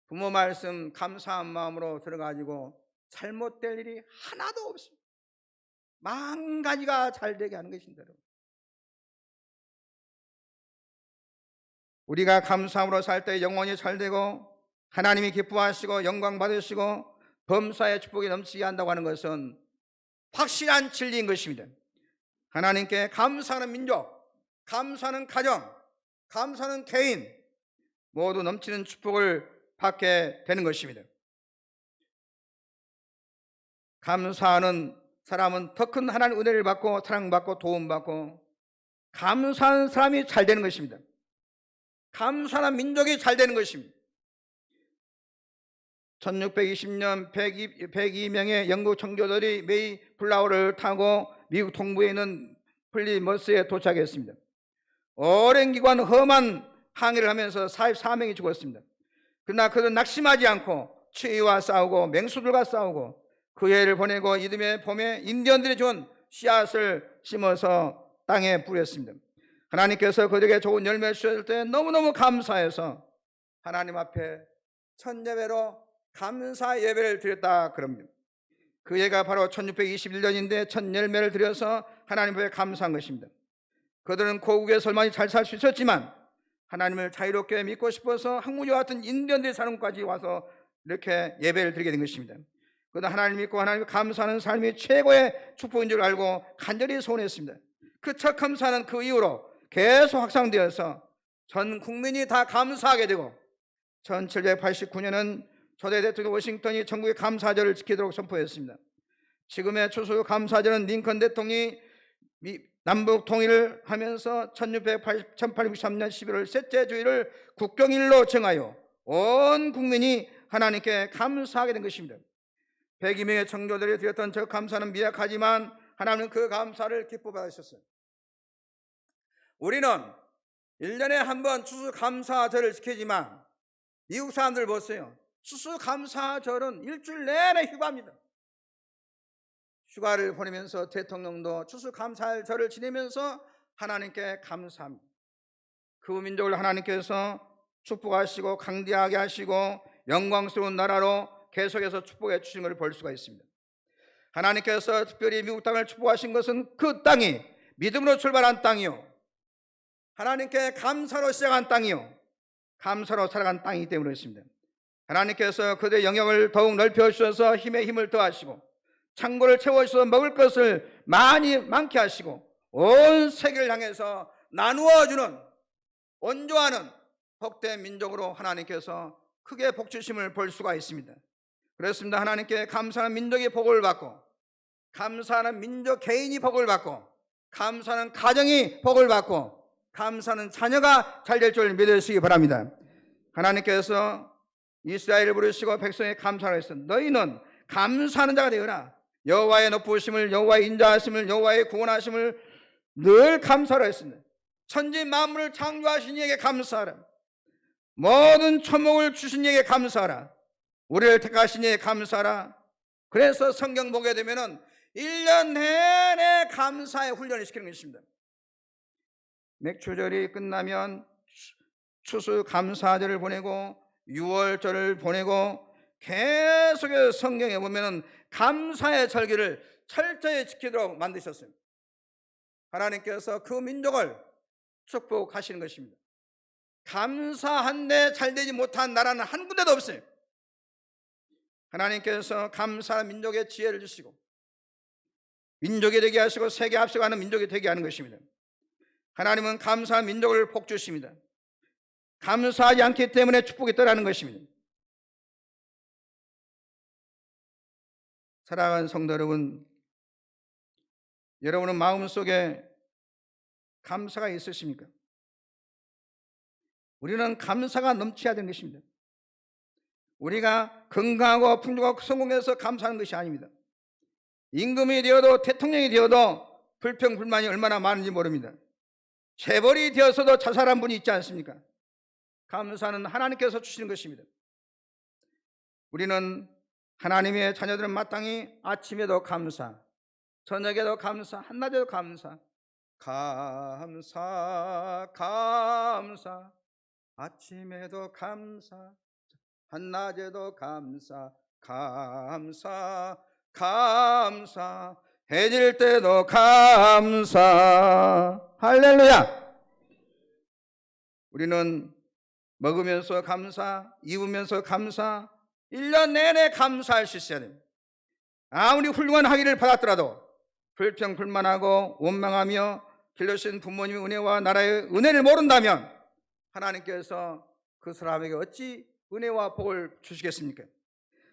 부모 말씀 감사한 마음으로 들어가지고 잘못될 일이 하나도 없습니다. 만 가지가 잘 되게 하는 것인데, 우리가 감사함으로 살 때 영혼이 잘 되고 하나님이 기뻐하시고 영광 받으시고 범사의 축복이 넘치게 한다고 하는 것은 확실한 진리인 것입니다. 하나님께 감사하는 민족, 감사하는 가정, 감사하는 개인 모두 넘치는 축복을 받게 되는 것입니다. 감사하는 사람은 더 큰 하나님의 은혜를 받고 사랑받고 도움받고 감사하는 사람이 잘 되는 것입니다. 감사하는 민족이 잘 되는 것입니다. 1620년 102명의 영국 청교도들이 메이 플라워를 타고 미국 동부에 있는 플리머스에 도착했습니다. 오랜 기간 험한 항해를 하면서 44명이 죽었습니다. 그러나 그들은 낙심하지 않고 추위와 싸우고 맹수들과 싸우고 그 해를 보내고 이듬해 봄에 인디언들이 준 씨앗을 심어서 땅에 뿌렸습니다. 하나님께서 그들에게 좋은 열매를 주셨을 때 너무너무 감사해서 하나님 앞에 첫 예배로 감사 예배를 드렸다 그럽니다. 그 예가 바로 1621년인데 첫 열매를 드려서 하나님 앞에 감사한 것입니다. 그들은 고국에서 얼마나 잘 살 수 있었지만 하나님을 자유롭게 믿고 싶어서 항무지와 같은 인디언들의 사람까지 와서 이렇게 예배를 드리게 된 것입니다. 그러나 하나님 믿고 하나님 감사하는 삶이 최고의 축복인 줄 알고 간절히 소원했습니다. 그 첫 감사는 그 이후로 계속 확산되어서 전 국민이 다 감사하게 되고 1789년은 초대 대통령 워싱턴이 전국의 감사절을 지키도록 선포했습니다. 지금의 추수 감사절은 링컨 대통령이 남북 통일을 하면서 1863년 11월 셋째 주일을 국경일로 정하여 온 국민이 하나님께 감사하게 된 것입니다. 102명의 청교들이 드렸던 저 감사는 미약하지만 하나님은 그 감사를 기뻐 받으셨어요. 우리는 1년에 한 번 추수감사절을 지키지만 미국 사람들 보세요. 추수감사절은 일주일 내내 휴가입니다. 휴가를 보내면서 대통령도 추수감사절을 지내면서 하나님께 감사합니다. 그 민족을 하나님께서 축복하시고 강대하게 하시고 영광스러운 나라로 계속해서 축복해 주신 것을 볼 수가 있습니다. 하나님께서 특별히 미국 땅을 축복하신 것은 그 땅이 믿음으로 출발한 땅이요, 하나님께 감사로 시작한 땅이요, 감사로 살아간 땅이기 때문에 그렇습니다. 하나님께서 그들의 영역을 더욱 넓혀 주셔서 힘에 힘을 더하시고 창고를 채워주셔서 먹을 것을 많게 하시고 온 세계를 향해서 나누어주는 온조하는 복된 민족으로 하나님께서 크게 복 주심을 볼 수가 있습니다. 그렇습니다. 하나님께 감사하는 민족이 복을 받고 감사하는 민족 개인이 복을 받고 감사하는 가정이 복을 받고 감사하는 자녀가 잘 될 줄 믿으시기 바랍니다. 하나님께서 이스라엘을 부르시고 백성에 감사를 했어. 너희는 감사하는 자가 되어라. 여호와의 높으심을, 여호와의 인자하심을, 여호와의 구원하심을 늘 감사로 했습니다. 천지 만물을 창조하신 이에게 감사하라. 모든 초목을 주신 이에게 감사하라. 우리를 택하신 이에게 감사하라. 그래서 성경 보게 되면은 1년 내내 감사의 훈련을 시키는 것입니다. 맥추절이 끝나면 추수감사절을 보내고 6월절을 보내고 계속해서 성경에 보면은 감사의 절기를 철저히 지키도록 만드셨어요. 하나님께서 그 민족을 축복하시는 것입니다. 감사한데 잘되지 못한 나라는 한 군데도 없어요. 하나님께서 감사한 민족의 지혜를 주시고 민족이 되게 하시고 세계 앞서가는 민족이 되게 하는 것입니다. 하나님은 감사한 민족을 복 주십니다. 감사하지 않기 때문에 축복이 떠나는 것입니다. 사랑하는 성도 여러분, 여러분은 마음속에 감사가 있으십니까? 우리는 감사가 넘쳐야 되는 것입니다. 우리가 건강하고 풍족하고 성공해서 감사하는 것이 아닙니다. 임금이 되어도 대통령이 되어도 불평불만이 얼마나 많은지 모릅니다. 재벌이 되어서도 자살한 분이 있지 않습니까? 감사는 하나님께서 주시는 것입니다. 우리는 하나님의 자녀들은 마땅히 아침에도 감사, 저녁에도 감사, 한낮에도 감사, 감사, 감사, 아침에도 감사, 한낮에도 감사, 감사, 감사, 해질 때도 감사. 할렐루야. 우리는 먹으면서 감사, 입으면서 감사, 1년 내내 감사할 수 있어야 됩니다. 아무리 훌륭한 학위를 받았더라도 불평불만하고 원망하며 길러주신 부모님의 은혜와 나라의 은혜를 모른다면 하나님께서 그 사람에게 어찌 은혜와 복을 주시겠습니까?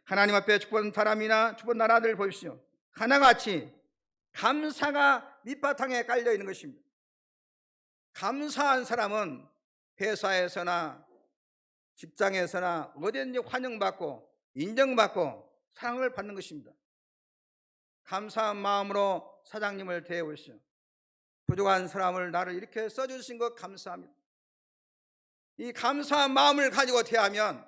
하나님 앞에 축복받은 사람이나 축복받은 나라들 보십시오. 하나같이 감사가 밑바탕에 깔려 있는 것입니다. 감사한 사람은 회사에서나 직장에서나 어디든지 환영받고 인정받고 사랑을 받는 것입니다. 감사한 마음으로 사장님을 대해보시오. 부족한 사람을 나를 이렇게 써주신 것 감사합니다. 이 감사한 마음을 가지고 대하면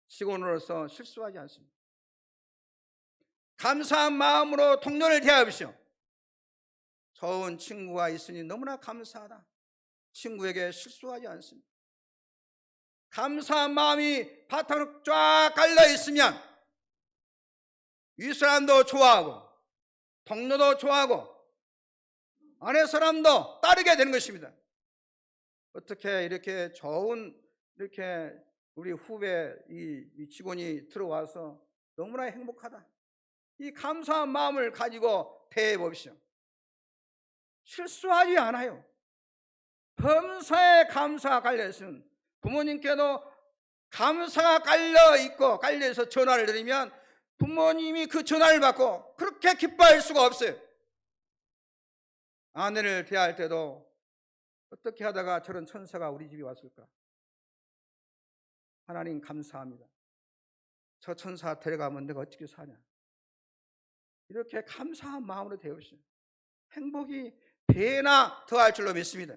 직원으로서 실수하지 않습니다. 감사한 마음으로 동료를 대하십시오. 좋은 친구가 있으니 너무나 감사하다. 친구에게 실수하지 않습니다. 감사한 마음이 바탕으로 쫙 깔려 있으면 윗사람도 좋아하고 동료도 좋아하고 아내 사람도 따르게 되는 것입니다. 어떻게 이렇게 좋은 이렇게 우리 후배 이 직원이 들어와서 너무나 행복하다. 이 감사한 마음을 가지고 대해 봅시오. 실수하지 않아요. 범사에 감사가 깔려있으면 부모님께도 감사가 깔려있어 전화를 드리면 부모님이 그 전화를 받고 그렇게 기뻐할 수가 없어요. 아내를 대할 때도 어떻게 하다가 저런 천사가 우리 집에 왔을까? 하나님 감사합니다. 저 천사 데려가면 내가 어떻게 사냐? 이렇게 감사한 마음으로 대우시오. 행복이 배나 더할 줄로 믿습니다.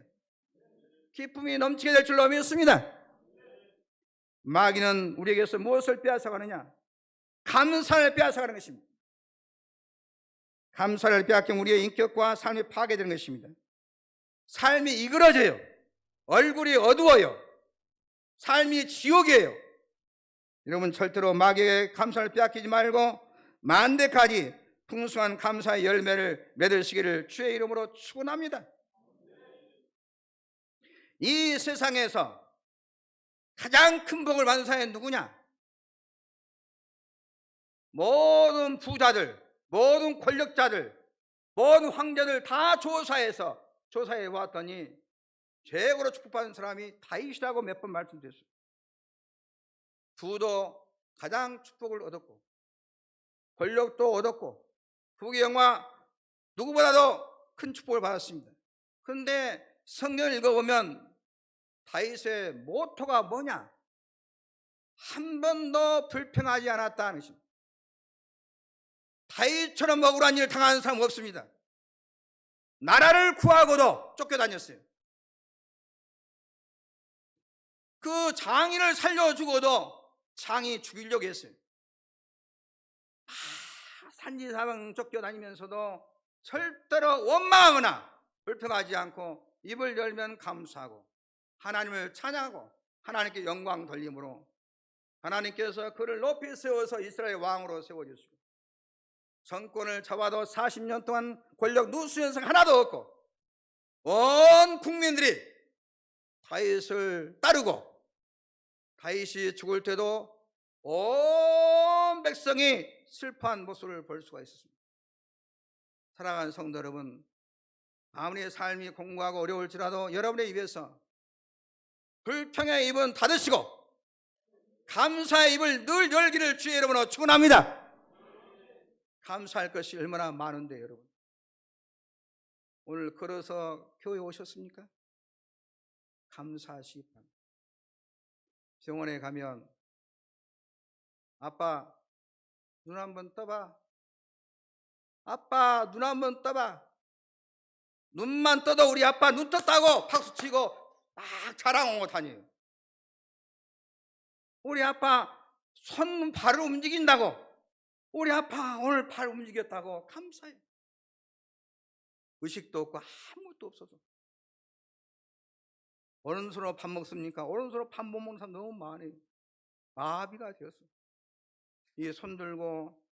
기쁨이 넘치게 될 줄로 믿습니다. 마귀는 우리에게서 무엇을 빼앗아가느냐? 감사를 빼앗아가는 것입니다. 감사를 빼앗기면 우리의 인격과 삶이 파괴되는 것입니다. 삶이 이그러져요. 얼굴이 어두워요. 삶이 지옥이에요. 여러분 절대로 마귀의 감사를 빼앗기지 말고 만대까지 풍성한 감사의 열매를 맺으시기를 주의 이름으로 축원합니다. 이 세상에서 가장 큰 복을 받는 사람이 누구냐? 모든 부자들, 모든 권력자들, 모든 황제들 다 조사해 왔더니 최고로 축복받은 사람이 다윗이라고 몇 번 말씀드렸어요. 부도 가장 축복을 얻었고 권력도 얻었고 부귀영화 누구보다도 큰 축복을 받았습니다. 그런데 성경을 읽어보면 다윗의 모토가 뭐냐? 한 번도 불평하지 않았다는 것입니다. 다윗처럼 억울한 일을 당하는 사람은 없습니다. 나라를 구하고도 쫓겨다녔어요. 그 장인을 살려주고도 장이 죽이려고 했어요. 산지사방 쫓겨다니면서도 절대로 원망하거나 불평하지 않고 입을 열면 감사하고 하나님을 찬양하고 하나님께 영광 돌림으로 하나님께서 그를 높이 세워서 이스라엘 왕으로 세워주시고 정권을 잡아도 40년 동안 권력 누수 현상 하나도 없고 온 국민들이 다윗을 따르고 다윗이 죽을 때도 온 백성이 슬퍼한 모습을 볼 수가 있었습니다. 사랑하는 성도 여러분, 아무리 삶이 공고하고 어려울지라도 여러분의 입에서 불평의 입은 닫으시고 감사의 입을 늘 열기를 주의 이름으로 축원합니다. 감사할 것이 얼마나 많은데 여러분, 오늘 걸어서 교회 오셨습니까? 감사하시기 바랍니다. 병원에 가면 아빠 눈 한번 떠봐, 아빠 눈 한번 떠봐, 눈만 떠도 우리 아빠 눈 떴다고 박수치고 막 자랑하고 다녀요. 우리 아빠 손 발을 움직인다고, 우리 아빠 오늘 발 움직였다고 감사해요. 의식도 없고 아무것도 없어서 오른손으로 밥 먹습니까? 오른손으로 밥 못 먹는 사람 너무 많아요. 마비가 되었어. 이 손 들고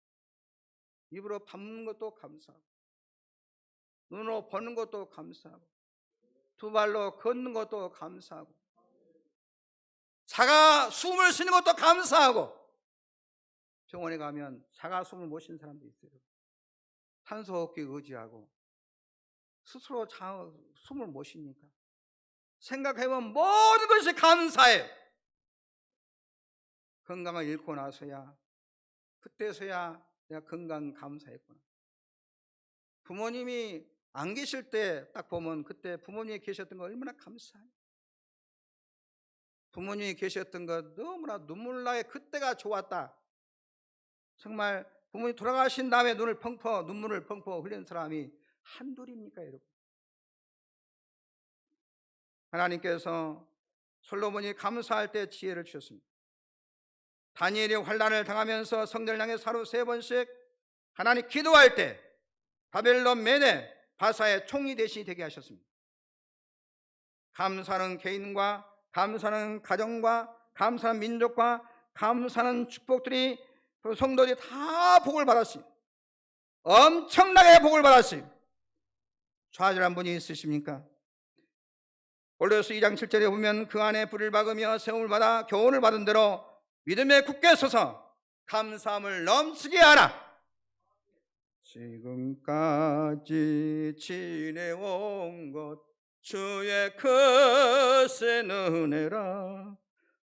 입으로 밥 먹는 것도 감사하고, 눈으로 보는 것도 감사하고, 두 발로 걷는 것도 감사하고, 자가 숨을 쉬는 것도 감사하고. 병원에 가면 자가 숨을 못 쉬는 사람도 있어요. 산소호흡기 의지하고 스스로 숨을 못 쉬니까 생각해보면 모든 것이 감사해요. 건강을 잃고 나서야, 그때서야 내가 건강 감사했구나. 부모님이 안 계실 때 딱 보면 그때 부모님이 계셨던 거 얼마나 감사해요. 부모님이 계셨던 거 너무나 눈물 나게 그때가 좋았다. 정말 부모님 돌아가신 다음에 눈물을 펑펑 흘리는 사람이 한둘입니까 여러분? 하나님께서 솔로몬이 감사할 때 지혜를 주셨습니다. 다니엘이 환난을 당하면서 성전을 향해 하루 3번씩 하나님 기도할 때 바벨론 메네 바사의 총리 대신이 되게 하셨습니다. 감사하는 개인과 감사하는 가정과 감사하는 민족과 감사하는 축복들이 성도들이 다 복을 받았어요. 엄청나게 복을 받았어요. 좌절한 분이 있으십니까? 골로새 2장 7절에 보면 그 안에 불을 박으며 세움을 받아 교훈을 받은 대로 믿음에 굳게 서서 감사함을 넘치게 하라. 지금까지 지내온 것 주의 크신 은혜라.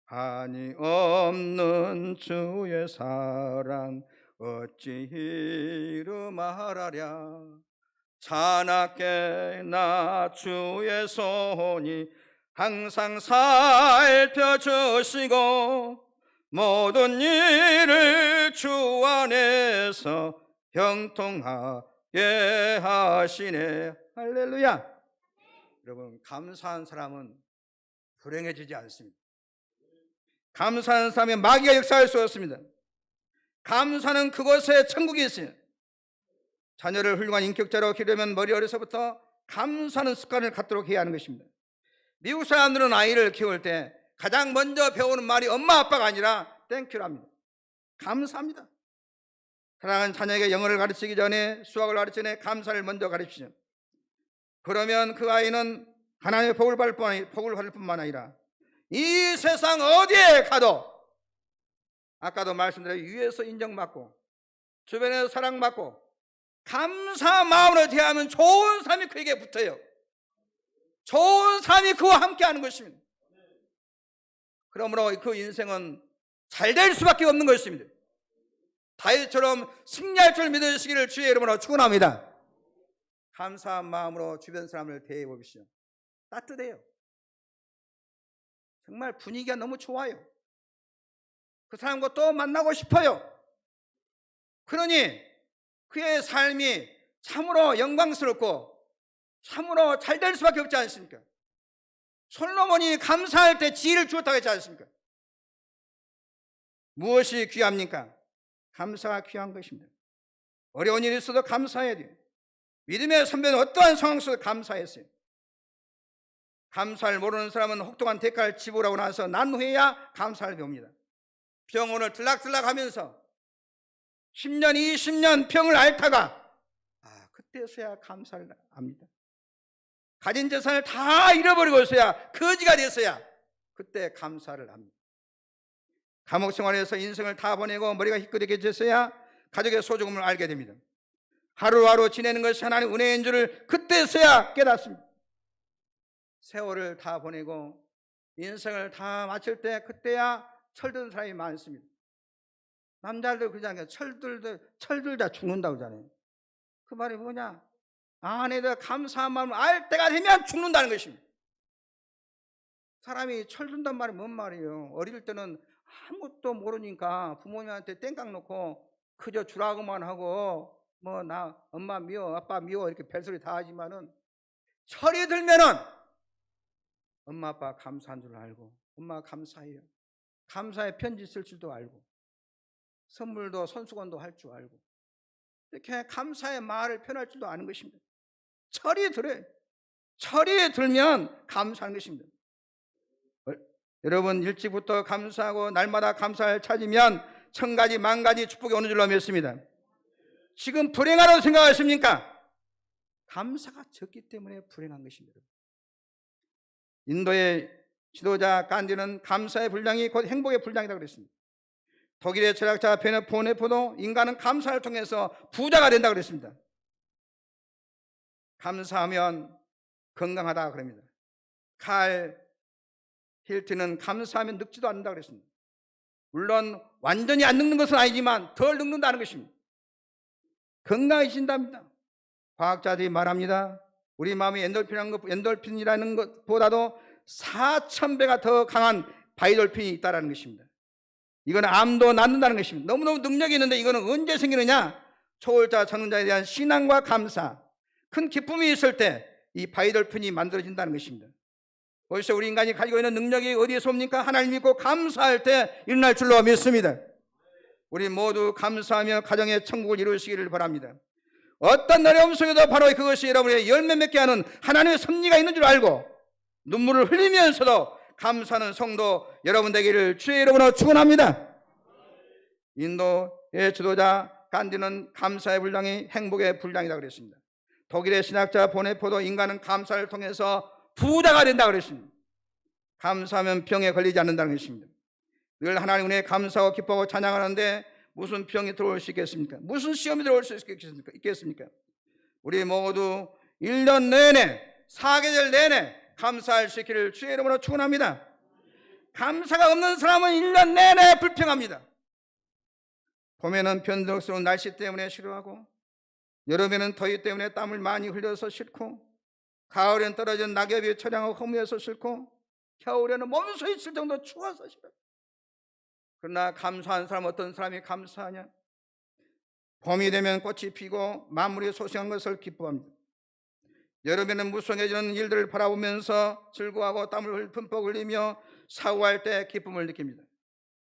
한이 없는 주의 사랑 어찌 이루 말하랴. 자나깨 나 주의 손이 항상 살펴주시고 모든 일을 주 안에서 형통하게 하시네. 할렐루야. 여러분, 감사한 사람은 불행해지지 않습니다. 감사하는 사람의 마귀가 역사할 수 없습니다. 감사는 그곳에 천국이 있어요. 자녀를 훌륭한 인격자로 기르려면 머리 어려서부터 감사하는 습관을 갖도록 해야 하는 것입니다. 미국 사람들은 아이를 키울 때 가장 먼저 배우는 말이 엄마 아빠가 아니라 땡큐랍니다. 감사합니다. 사랑하는 자녀에게 영어를 가르치기 전에, 수학을 가르치기 전에 감사를 먼저 가르치죠. 그러면 그 아이는 하나님의 복을 받을 뿐만 아니라 이 세상 어디에 가도, 아까도 말씀드린 위에서 인정받고 주변에서 사랑받고 감사 마음으로 대하면 좋은 삶이 그에게 붙어요. 좋은 삶이 그와 함께하는 것입니다. 그러므로 그 인생은 잘 될 수밖에 없는 것입니다. 다윗처럼 승리할 줄 믿으시기를 주의 이름으로 축원합니다. 감사한 마음으로 주변 사람을 대해 보십시오. 따뜻해요. 정말 분위기가 너무 좋아요. 그 사람과 또 만나고 싶어요. 그러니 그의 삶이 참으로 영광스럽고 참으로 잘 될 수밖에 없지 않습니까? 솔로몬이 감사할 때 지혜를 주었다고 했지 않습니까? 무엇이 귀합니까? 감사가 귀한 것입니다. 어려운 일이 있어도 감사해야 돼요. 믿음의 선배는 어떠한 상황 속에서 감사했어요. 감사를 모르는 사람은 혹독한 대가를 지불하고 나서 난 후에야 감사를 배웁니다. 병원을 들락들락 하면서 10년, 20년 병을 앓다가 그때서야 감사를 합니다. 가진 재산을 다 잃어버리고서야 거지가 됐어야 그때 감사를 합니다. 감옥 생활에서 인생을 다 보내고 머리가 희끗해져서야 가족의 소중함을 알게 됩니다. 하루하루 지내는 것이 하나님의 은혜인 줄을 그때서야 깨닫습니다. 세월을 다 보내고 인생을 다 마칠 때 그때야 철든 사람이 많습니다. 남자들 그러잖아요. 철들 다 죽는다고 하잖아요. 그 말이 뭐냐? 아내에 대해 감사한 마음을 알 때가 되면 죽는다는 것입니다. 사람이 철든단 말이 뭔 말이에요? 어릴 때는 아무것도 모르니까 부모님한테 땡깡 놓고 그저 주라고만 하고 뭐 나 엄마 미워 아빠 미워 이렇게 별소리 다 하지만은 철이 들면은 엄마 아빠 감사한 줄 알고 엄마 감사해요. 감사의 편지 쓸 줄도 알고 선물도 손수건도 할 줄 알고 이렇게 감사의 말을 표현할 줄도 아는 것입니다. 철이 들어요. 철이 들면 감사하는 것입니다. 여러분 일찍부터 감사하고 날마다 감사를 찾으면 천가지 만가지 축복이 오는 줄로 믿습니다. 지금 불행하다고 생각하십니까? 감사가 적기 때문에 불행한 것입니다. 인도의 지도자 간디는 감사의 분량이 곧 행복의 분량이라고 그랬습니다. 독일의 철학자 보네포도 인간은 감사를 통해서 부자가 된다고 그랬습니다. 감사하면 건강하다 그럽니다. 칼 힐트는 감사하면 늙지도 않는다고 그랬습니다. 물론 완전히 안 늙는 것은 아니지만 덜 늙는다는 것입니다. 건강해진답니다. 과학자들이 말합니다. 우리 마음에 엔돌핀이라는 것보다도 4,000배가 더 강한 바이돌핀이 있다는 것입니다. 이거는 암도 낫는다는 것입니다. 너무너무 능력이 있는데 이거는 언제 생기느냐? 초월자 전능자에 대한 신앙과 감사, 큰 기쁨이 있을 때 이 바이돌핀이 만들어진다는 것입니다. 벌써 우리 인간이 가지고 있는 능력이 어디에서 옵니까? 하나님 믿고 감사할 때 일어날 줄로 믿습니다. 우리 모두 감사하며 가정의 천국을 이루시기를 바랍니다. 어떤 어려움 속에도 바로 그것이 여러분의 열매 맺게 하는 하나님의 섭리가 있는 줄 알고 눈물을 흘리면서도 감사하는 성도 여러분 되기를 주의 이름으로 축원합니다. 인도의 지도자 간디는 감사의 분량이 행복의 분량이라고 그랬습니다. 독일의 신학자 보네포도 인간은 감사를 통해서 부자가 된다고 그랬습니다. 감사하면 병에 걸리지 않는다는 것입니다. 늘 하나님 은혜에 감사하고 기뻐하고 찬양하는데 무슨 병이 들어올 수 있겠습니까? 무슨 시험이 들어올 수 있겠습니까? 우리 모두 1년 내내 사계절 내내 감사할 수 있기를 주의 이름으로 축원합니다. 감사가 없는 사람은 1년 내내 불평합니다. 봄에는 변덕스러운 날씨 때문에 싫어하고 여름에는 더위 때문에 땀을 많이 흘려서 싫고 가을엔 떨어진 낙엽이 처량하고 허무해서 싫고 겨울에는 몸소 있을 정도 추워서 싫어요. 그러나 감사한 사람 어떤 사람이 감사하냐? 봄이 되면 꽃이 피고 만물이 소생한 것을 기뻐합니다. 여름에는 무성해지는 일들을 바라보면서 즐거워하고 땀을 흠뻑 흘리며 사고할 때 기쁨을 느낍니다.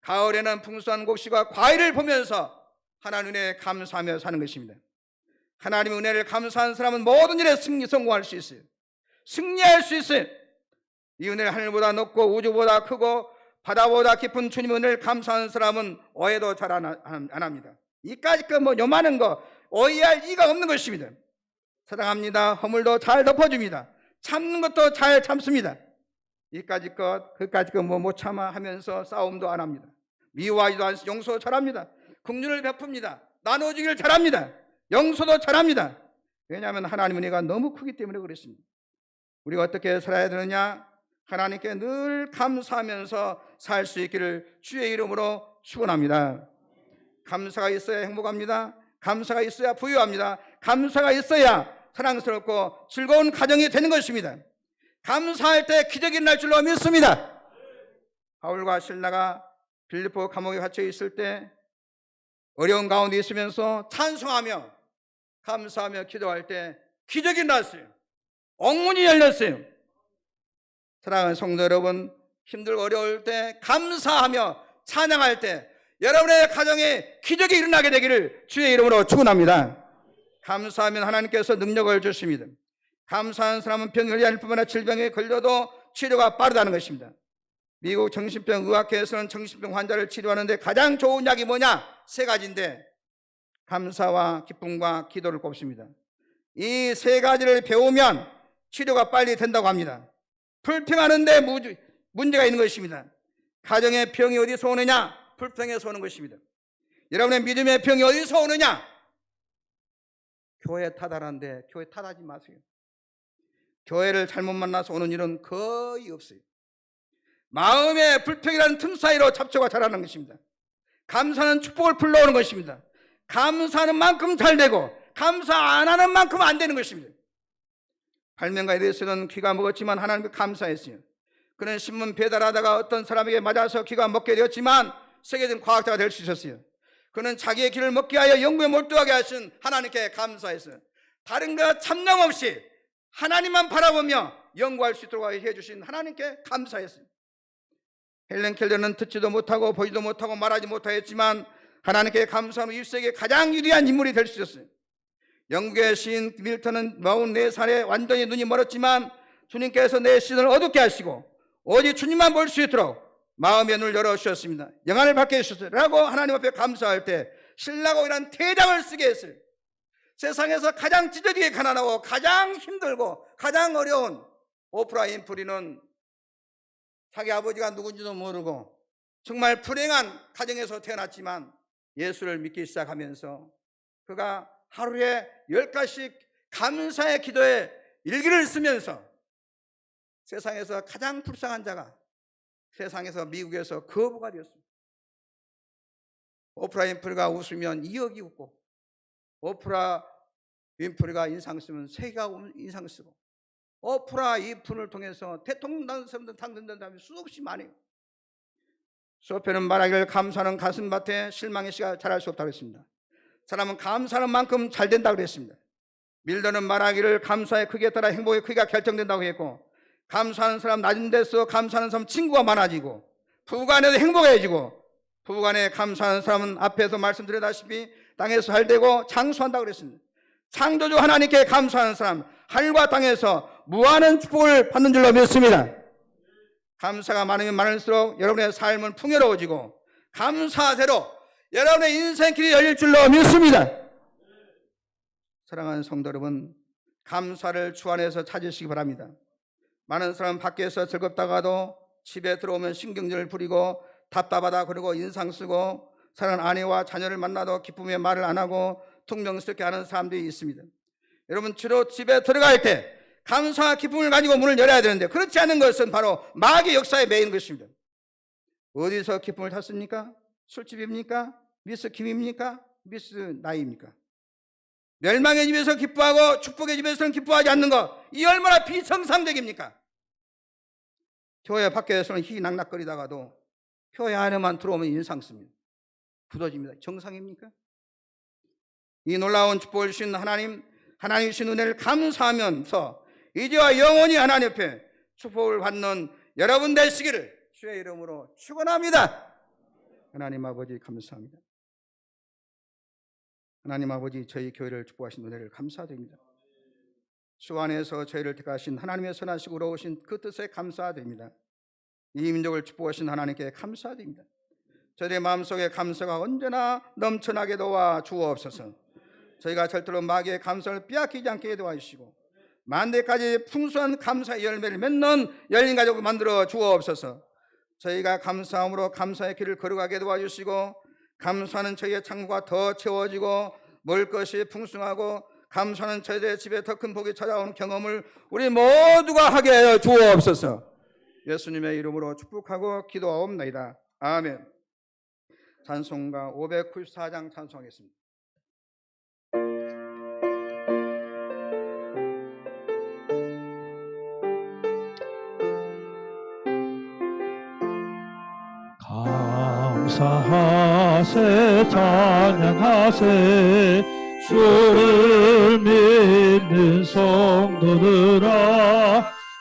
가을에는 풍성한 곡식과 과일을 보면서 하나님의 감사하며 사는 것입니다. 하나님의 은혜를 감사한 사람은 모든 일에 성공할 수 있어요. 승리할 수 있어요. 이 은혜를 하늘보다 높고 우주보다 크고 바다보다 깊은 주님의 은혜를 감사하는 사람은 오해도 잘 안 합니다. 이까짓 거 뭐 요만한 거 오해할 이가 없는 것입니다. 사랑합니다. 허물도 잘 덮어줍니다. 참는 것도 잘 참습니다. 이까짓 것 그까짓 것 뭐 못 참아 하면서 싸움도 안 합니다. 미워하지도 않고 용서 잘합니다. 긍휼을 베풉니다. 나눠주기를 잘합니다. 용서도 잘합니다. 왜냐하면 하나님 은혜가 너무 크기 때문에 그렇습니다. 우리가 어떻게 살아야 되느냐? 하나님께 늘 감사하면서 살 수 있기를 주의 이름으로 축원합니다. 감사가 있어야 행복합니다. 감사가 있어야 부유합니다. 감사가 있어야 사랑스럽고 즐거운 가정이 되는 것입니다. 감사할 때 기적이 날 줄로 믿습니다. 바울과 실라가 빌립보 감옥에 갇혀 있을 때 어려운 가운데 있으면서 찬송하며 감사하며 기도할 때 기적이 났어요. 옥문이 열렸어요. 사랑하는 성도 여러분, 힘들고 어려울 때 감사하며 찬양할 때 여러분의 가정에 기적이 일어나게 되기를 주의 이름으로 축원합니다. 감사하면 하나님께서 능력을 주십니다. 감사한 사람은 병이 걸리지 않을 뿐만 아니라 질병에 걸려도 치료가 빠르다는 것입니다. 미국 정신병 의학회에서는 정신병 환자를 치료하는데 가장 좋은 약이 뭐냐? 3가지인데 감사와 기쁨과 기도를 꼽습니다. 이 3가지를 배우면 치료가 빨리 된다고 합니다. 불평하는데 문제가 있는 것입니다. 가정의 병이 어디서 오느냐? 불평에서 오는 것입니다. 여러분의 믿음의 병이 어디서 오느냐? 교회 탓하는데 교회 탓하지 마세요. 교회를 잘못 만나서 오는 일은 거의 없어요. 마음의 불평이라는 틈 사이로 잡초가 자라는 것입니다. 감사는 축복을 불러오는 것입니다. 감사하는 만큼 잘 되고 감사 안 하는 만큼 안 되는 것입니다. 발명가에 대해서는 귀가 먹었지만 하나님께 감사했어요. 그는 신문 배달하다가 어떤 사람에게 맞아서 귀가 먹게 되었지만 세계적인 과학자가 될 수 있었어요. 그는 자기의 귀를 먹게 하여 연구에 몰두하게 하신 하나님께 감사했어요. 다른 것 참념 없이 하나님만 바라보며 연구할 수 있도록 해주신 하나님께 감사했어요. 헬렌 켈러는 듣지도 못하고 보지도 못하고 말하지 못하였지만 하나님께 감사하는 20세기의 가장 위대한 인물이 될 수 있었어요. 영국의 시인 밀턴은 44살에 완전히 눈이 멀었지만 주님께서 내 시선을 어둡게 하시고 오직 주님만 볼 수 있도록 마음의 눈을 열어주셨습니다. 영안을 받게 해주셨어요. 라고 하나님 앞에 감사할 때 신라곡이라는 대장을 쓰게 했어요. 세상에서 가장 찢어지게 가난하고 가장 힘들고 가장 어려운 오프라 윈프리는 자기 아버지가 누군지도 모르고 정말 불행한 가정에서 태어났지만 예수를 믿기 시작하면서 그가 하루에 10가지씩 감사의 기도에 일기를 쓰면서 세상에서 가장 불쌍한 자가 세상에서 미국에서 거부가 되었습니다. 오프라 윈프리가 웃으면 2억이 웃고 오프라 윈프리가 인상 쓰면 세계가 인상 쓰고 오프라 윈프리를 통해서 대통령 당선된 사람이 수없이 많아요. 소피는 말하기를 감사는 가슴밭에 실망의 씨가 자랄 수 없다고 했습니다. 사람은 감사하는 만큼 잘 된다고 그랬습니다. 밀더는 말하기를 감사의 크기에 따라 행복의 크기가 결정된다고 했고 감사하는 사람 낮은 데서 감사하는 사람 친구가 많아지고 부부간에도 행복해지고 부부간에 감사하는 사람은 앞에서 말씀드렸다시피 땅에서 잘 되고 장수한다고 그랬습니다. 창조주 하나님께 감사하는 사람 하늘과 땅에서 무한한 축복을 받는 줄로 믿습니다. 감사가 많으면 많을수록 여러분의 삶은 풍요로워지고 감사대로 여러분의 인생길이 열릴 줄로 믿습니다. 사랑하는 성도 여러분, 감사를 주 안에서 찾으시기 바랍니다. 많은 사람은 밖에서 즐겁다가도 집에 들어오면 신경질을 부리고 답답하다 그러고 인상 쓰고 사랑하는 아내와 자녀를 만나도 기쁨의 말을 안 하고 퉁명스럽게 하는 사람들이 있습니다. 여러분 주로 집에 들어갈 때 감사와 기쁨을 가지고 문을 열어야 되는데 그렇지 않은 것은 바로 마귀의 역사에 매이는 것입니다. 어디서 기쁨을 찾습니까? 술집입니까? 미스 김입니까? 미스 나이입니까? 멸망의 집에서 기뻐하고 축복의 집에서는 기뻐하지 않는 것, 이 얼마나 비정상적입니까? 교회 밖에서는 희낙낙거리다가도 교회 안에만 들어오면 인상 씁니다. 굳어집니다. 정상입니까? 이 놀라운 축복을 주신 하나님 주신 은혜를 감사하면서 이제와 영원히 하나님 옆에 축복을 받는 여러분 되시기를 주의 이름으로 축원합니다. 하나님 아버지 감사합니다. 하나님 아버지 저희 교회를 축복하신 은혜를 감사드립니다. 주 안에서 저희를 택하신 하나님의 선하시고 의로우신 그 뜻에 감사드립니다. 이 민족을 축복하신 하나님께 감사드립니다. 저희의 마음속에 감사가 언제나 넘쳐나게 도와 주옵소서. 저희가 절대로 마귀의 감사를 빼앗기지 않게 도와주시고 만대까지 풍성한 감사의 열매를 맺는 열린 가족을 만들어 주옵소서. 저희가 감사함으로 감사의 길을 걸어가게 도와주시고 감사하는 저희의 창고가 더 채워지고 먹을 것이 풍성하고 감사하는 저희의 집에 더 큰 복이 찾아오는 경험을 우리 모두가 하게 하여 주옵소서. 예수님의 이름으로 축복하고 기도하옵나이다. 아멘. 찬송가 594장 찬송하겠습니다. 감사하세 찬양하세 주를 믿는 성도들아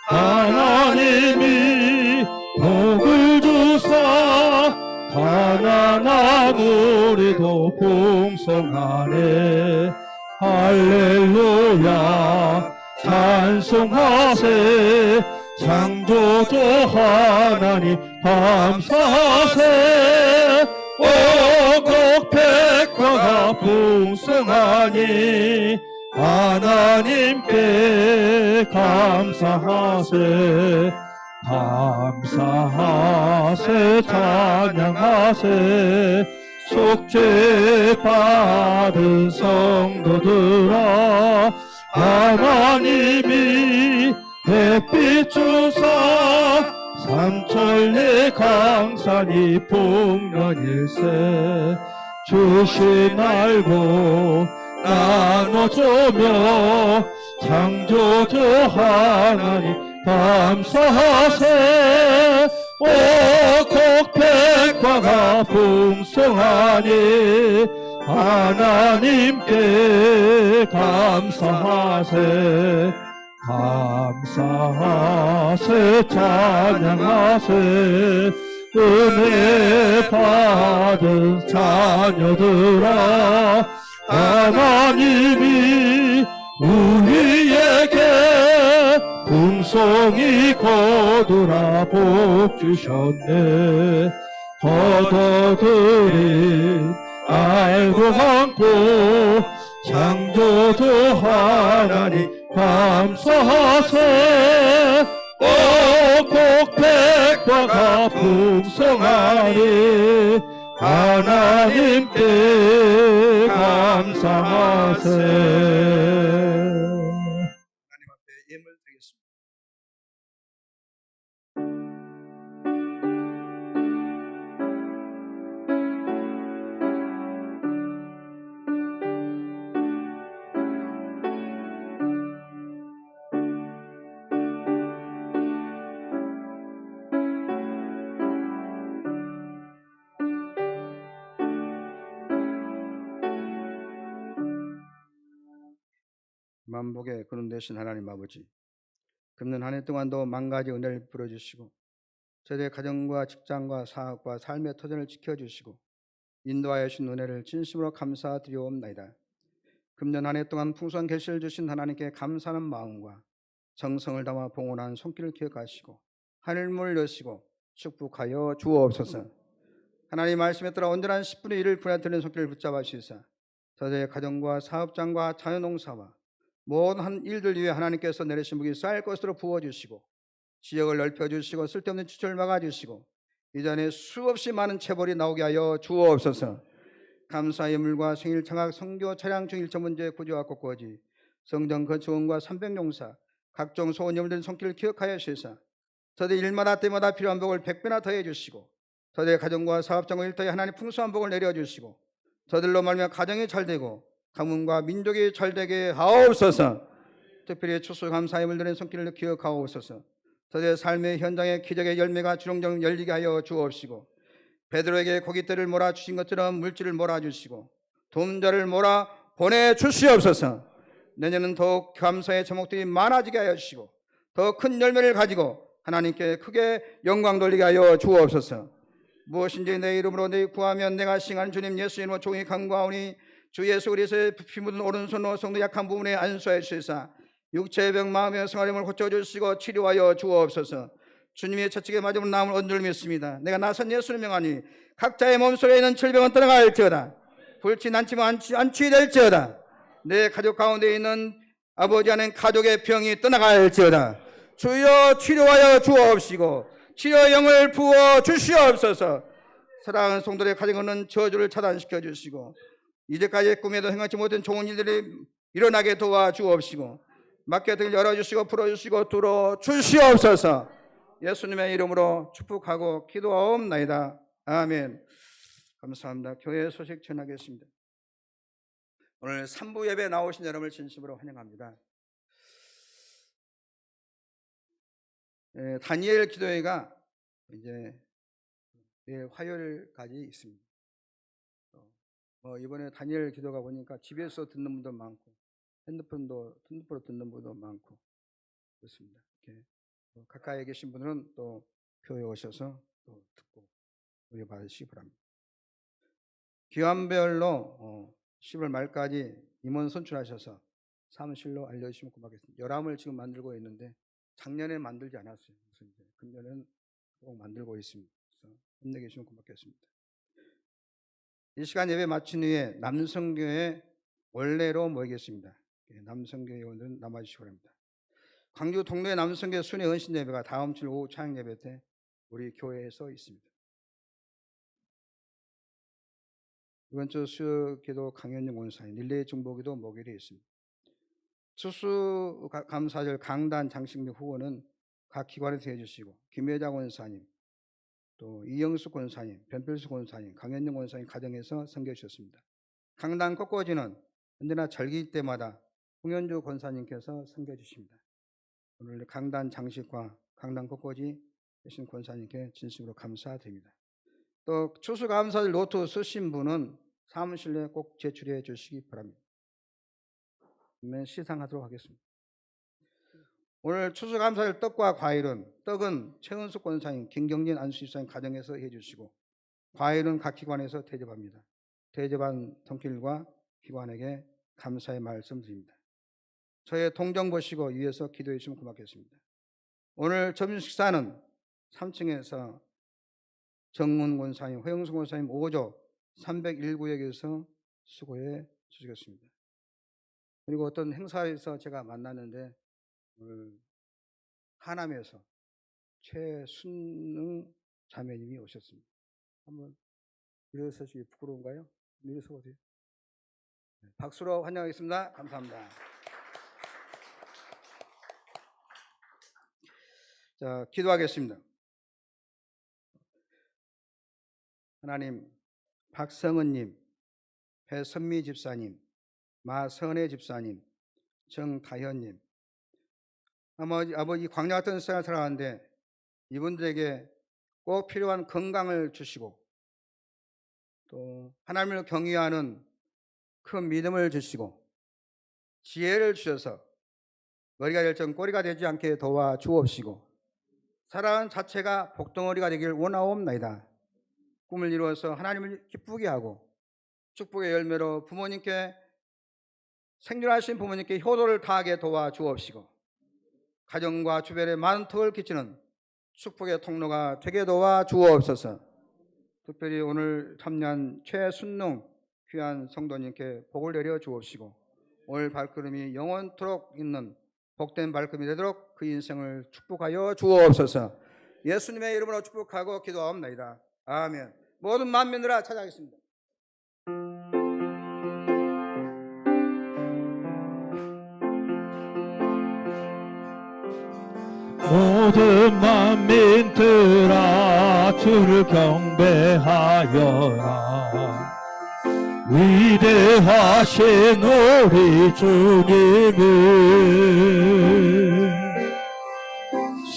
하나님이 복을 주사 가난한 우리도 풍성하네 할렐루야 찬송하세 창조주 하나님 감사하세 오곡 백화가 풍성하니 하나님께 감사하세 감사하세 찬양하세 속죄 받은 성도들아 하나님이 햇빛 주사 삼천리 강산이 풍년일세 주신 알고 나눠주며 창조주 하나님 감사하세 오곡 백과가 풍성하니 하나님께 감사하세 감사하세 찬양하세 은혜 받은 자녀들아 하나님이 우리에게 풍성히 거두라 복 주셨네 거둬들이 알고 안고 창조주 하나님 감사하세 오곡 백과가 풍성하니 하나님께 감사하세. 하나님 앞에 예물 드리겠습니다. 만복의 근원 되신 하나님 아버지, 금년 한 해 동안도 만가지 은혜를 부어주시고 저희의 가정과 직장과 사업과 삶의 터전을 지켜주시고 인도하여 주신 은혜를 진심으로 감사드리옵나이다. 금년 한 해 동안 풍성한 계시를 주신 하나님께 감사하는 마음과 정성을 담아 봉헌한 손길을 기억하시고 하늘문을 여시고 축복하여 주옵소서. 하나님 말씀에 따라 온전한 10분의 1을 분야드리는 손길을 붙잡아 주시사 저희의 가정과 사업장과 자연농사와 모든 한 일들 위해 하나님께서 내리신 복이 쌓일 것으로 부어주시고 지역을 넓혀주시고 쓸데없는 지출을 막아주시고 이전에 수없이 많은 체벌이 나오게 하여 주옵소서. 감사 예물과 생일 청학 성교 차량 중 일처 문제 구조와 꽃꽂이 성전 건축원과 삼백용사 각종 소원 예물된 손길을 기억하여 주시사 저들 일마다 때마다 필요한 복을 100배나 더해 주시고 저들의 가정과 사업장과 일터에 하나님 풍성한 복을 내려주시고 저들로 말미암아 가정이 잘되고 가문과 민족이 잘되게 하옵소서. 특별히 추수감사 예물 드리는 손길을 기억하옵소서. 저들의 삶의 현장에 기적의 열매가 주렁주렁 열리게 하여 주옵시고 베드로에게 고깃대를 몰아주신 것처럼 물질을 몰아주시고 도움자를 몰아 보내주시옵소서. 내년은 더욱 감사의 제목들이 많아지게 하여 주시고 더 큰 열매를 가지고 하나님께 크게 영광 돌리게 하여 주옵소서. 무엇인지 내 이름으로 내 구하면 내가 싱한 주님 예수 이름으로 종이 간구하오니 주 예수 그리스도의 피 묻은 오른손으로 성도 약한 부분에 안수하여 주시사 육체의 병 마음의 생활임을 고쳐주시고 치료하여 주옵소서. 주님의 채찍에 맞으면 나음을 얻는 줄 믿습니다. 내가 나선 예수를 명하니 각자의 몸속에 있는 질병은 떠나갈지어다. 불치 난치면 안치될지어다. 내 가족 가운데 있는 아버지 하는 가족의 병이 떠나갈지어다. 주여 치료하여 주옵시고 치료의 영을 부어 주시옵소서. 사랑하는 성도들의 가정은 저주를 차단시켜 주시고 이제까지 꿈에도 생각지 못한 좋은 일들이 일어나게 도와주옵시고 막혀들 열어주시고 풀어주시고 뚫어주시옵소서. 예수님의 이름으로 축복하고 기도하옵나이다. 아멘. 감사합니다. 교회 소식 전하겠습니다. 오늘 3부 예배 나오신 여러분을 진심으로 환영합니다. 다니엘 기도회가 이제 내일 화요일까지 있습니다. 이번에 다니엘 기도가 보니까 집에서 듣는 분도 많고 핸드폰으로 듣는 분도 많고 그렇습니다. 이렇게 가까이에 계신 분들은 또 교회에 오셔서 또 듣고 우리 받으시기 바랍니다. 기한별로 10월 말까지 임원 선출하셔서 사무실로 알려주시면 고맙겠습니다. 열람을 지금 만들고 있는데 작년에 만들지 않았어요. 그래서 이제 금년에는 꼭 만들고 있습니다. 그래서 힘내주시면 고맙겠습니다. 이 시간 예배 마친 후에 남성교회 원래로 모이겠습니다. 남성교 회원들은 남아주시기 바랍니다. 광주 동로의 남성교 순회 헌신 예배가 다음 주 오후 찬양 예배 때 우리 교회에서 있습니다. 이번 주 수요 기도 강현영 원사님, 릴레이 중보기도 목요일에 있습니다. 추수감사절 강단 장식 및 후원은 각 기관에서 해주시고 김혜장 원사님, 또 이영숙 권사님, 변필수 권사님, 강현영 권사님 가정에서 섬겨 주셨습니다. 강단 꽃꽂이는 언제나 절기 때마다 홍현주 권사님께서 섬겨 주십니다. 오늘 강단 장식과 강단 꽃꽂이 해주신 권사님께 진심으로 감사드립니다. 또 추수감사절 노트 쓰신 분은 사무실에 꼭 제출해 주시기 바랍니다. 그러면 시상하도록 하겠습니다. 오늘 추수감사절 떡과 과일은, 떡은 최은숙 권사님, 김경진 안수집사님 가정에서 해주시고 과일은 각 기관에서 대접합니다. 대접한 동길과 기관에게 감사의 말씀 드립니다. 저의 동정 보시고 위에서 기도해 주시면 고맙겠습니다. 오늘 점심 식사는 3층에서 정문 권사님, 허영수 권사님 5조 301구역에서 수고해 주시겠습니다. 그리고 어떤 행사에서 제가 만났는데 오늘 하남에서 최순능 자매님이 오셨습니다. 한번 일어서시기 부끄러운가요? 일어서 보세요. 박수로 환영하겠습니다. 감사합니다. 자, 기도하겠습니다. 하나님, 박성은님, 배선미 집사님, 마선혜 집사님, 정다현님, 아버지 광야 같은 세상을 살아가는데 이분들에게 꼭 필요한 건강을 주시고 또 하나님을 경외하는 큰 믿음을 주시고 지혜를 주셔서 머리가 될 정 꼬리가 되지 않게 도와주옵시고 살아가는 자체가 복덩어리가 되길 원하옵나이다. 꿈을 이루어서 하나님을 기쁘게 하고 축복의 열매로 부모님께 생존하신 부모님께 효도를 다하게 도와주옵시고 가정과 주변에 많은 덕을 끼치는 축복의 통로가 되게 도와주옵소서. 특별히 오늘 참여한 최순농 귀한 성도님께 복을 내려 주옵시고 오늘 발걸음이 영원토록 있는 복된 발걸음이 되도록 그 인생을 축복하여 주옵소서. 예수님의 이름으로 축복하고 기도하옵나이다. 아멘. 모든 만민들아 찾아가겠습니다. 모든 만민들아 주를 경배하여라. 위대하신 우리 주님을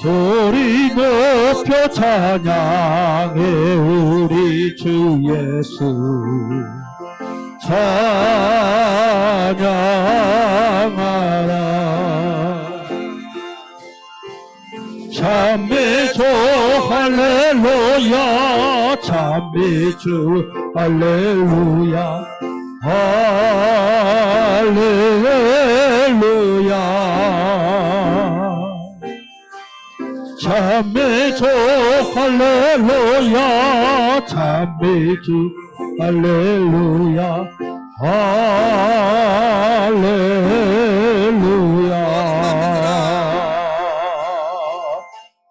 소리 높여 찬양해. 우리 주 예수 찬양하라. 찬미주 할렐루야, 찬미주 할렐루야, 할렐루야. 찬미주 할렐루야, 찬미주 할렐루야, 할렐루야.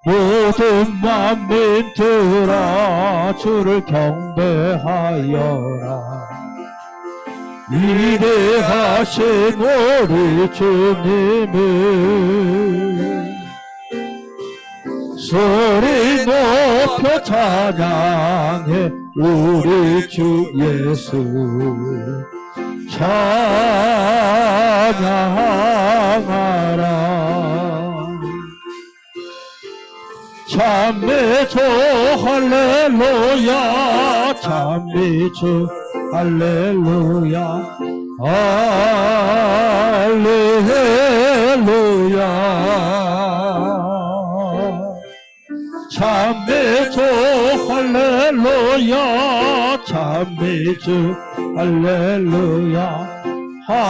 모든 만민들아 주를 경배하여라. 위대하신 우리 주님을 소리 높여 찬양해. 우리 주 예수 찬양하라. 찬미주 할렐루야, 찬미주 할렐루야, 할렐루야. 찬미주 할렐루야, 찬미주 할렐루야, 할렐루야.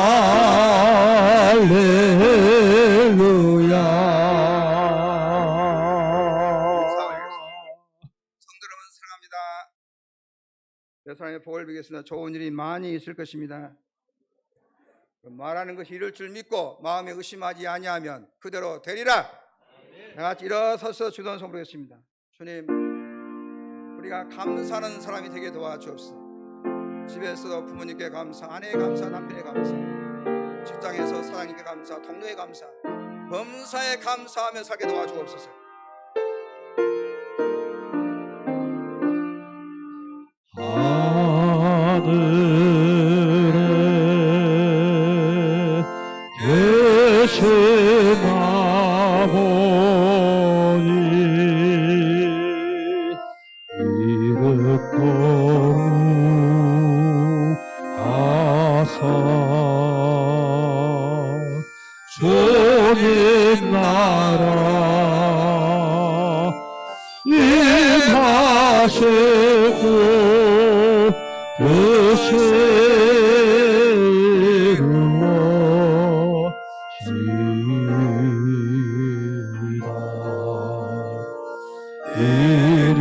예수 하나님의 복을 비겠습니다. 좋은 일이 많이 있을 것입니다. 말하는 것이 이를 줄 믿고 마음에 의심하지 아니하면 그대로 되리라. 다 같이 일어서서 주던 성으로 했습니다. 주님, 우리가 감사하는 사람이 되게 도와주옵소서. 집에서도 부모님께 감사, 아내에 감사, 남편에 감사, 직장에서 사장님께 감사, 동료에 감사, 범사에 감사하며 살게 도와주옵소서. 하늘에 계신 아버지 이름 거룩하사 주님 나라 임하시고 뜻이 이루어지리라.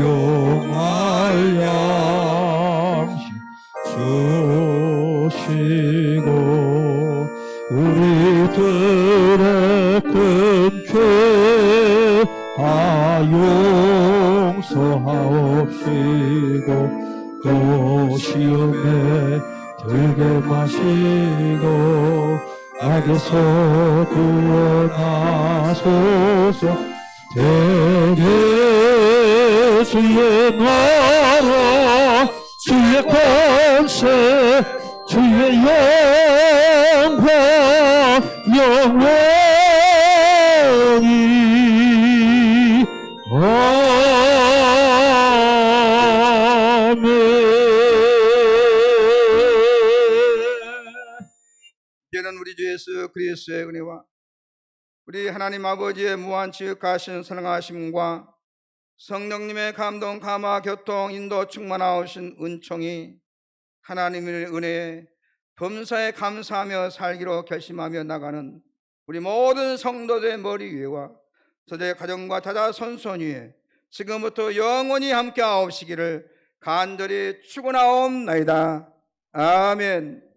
일용할 양식 주시고 우리들의 큰 죄 용서하옵시고 또 시험에 들게 마시고 악에서 구원하소서. 대개 주의 나라 주의 권세 주의 영광 영원히 아멘. 이제는 우리 주 예수 그리스도의 은혜와 우리 하나님 아버지의 무한 지극하신 사랑하심과 성령님의 감동, 감화, 교통, 인도 충만하오신 은총이 하나님의 은혜에 범사에 감사하며 살기로 결심하며 나가는 우리 모든 성도들의 머리 위에와 저들의 가정과 자자 손손 위에 지금부터 영원히 함께 하옵시기를 간절히 축원하옵나이다. 아멘.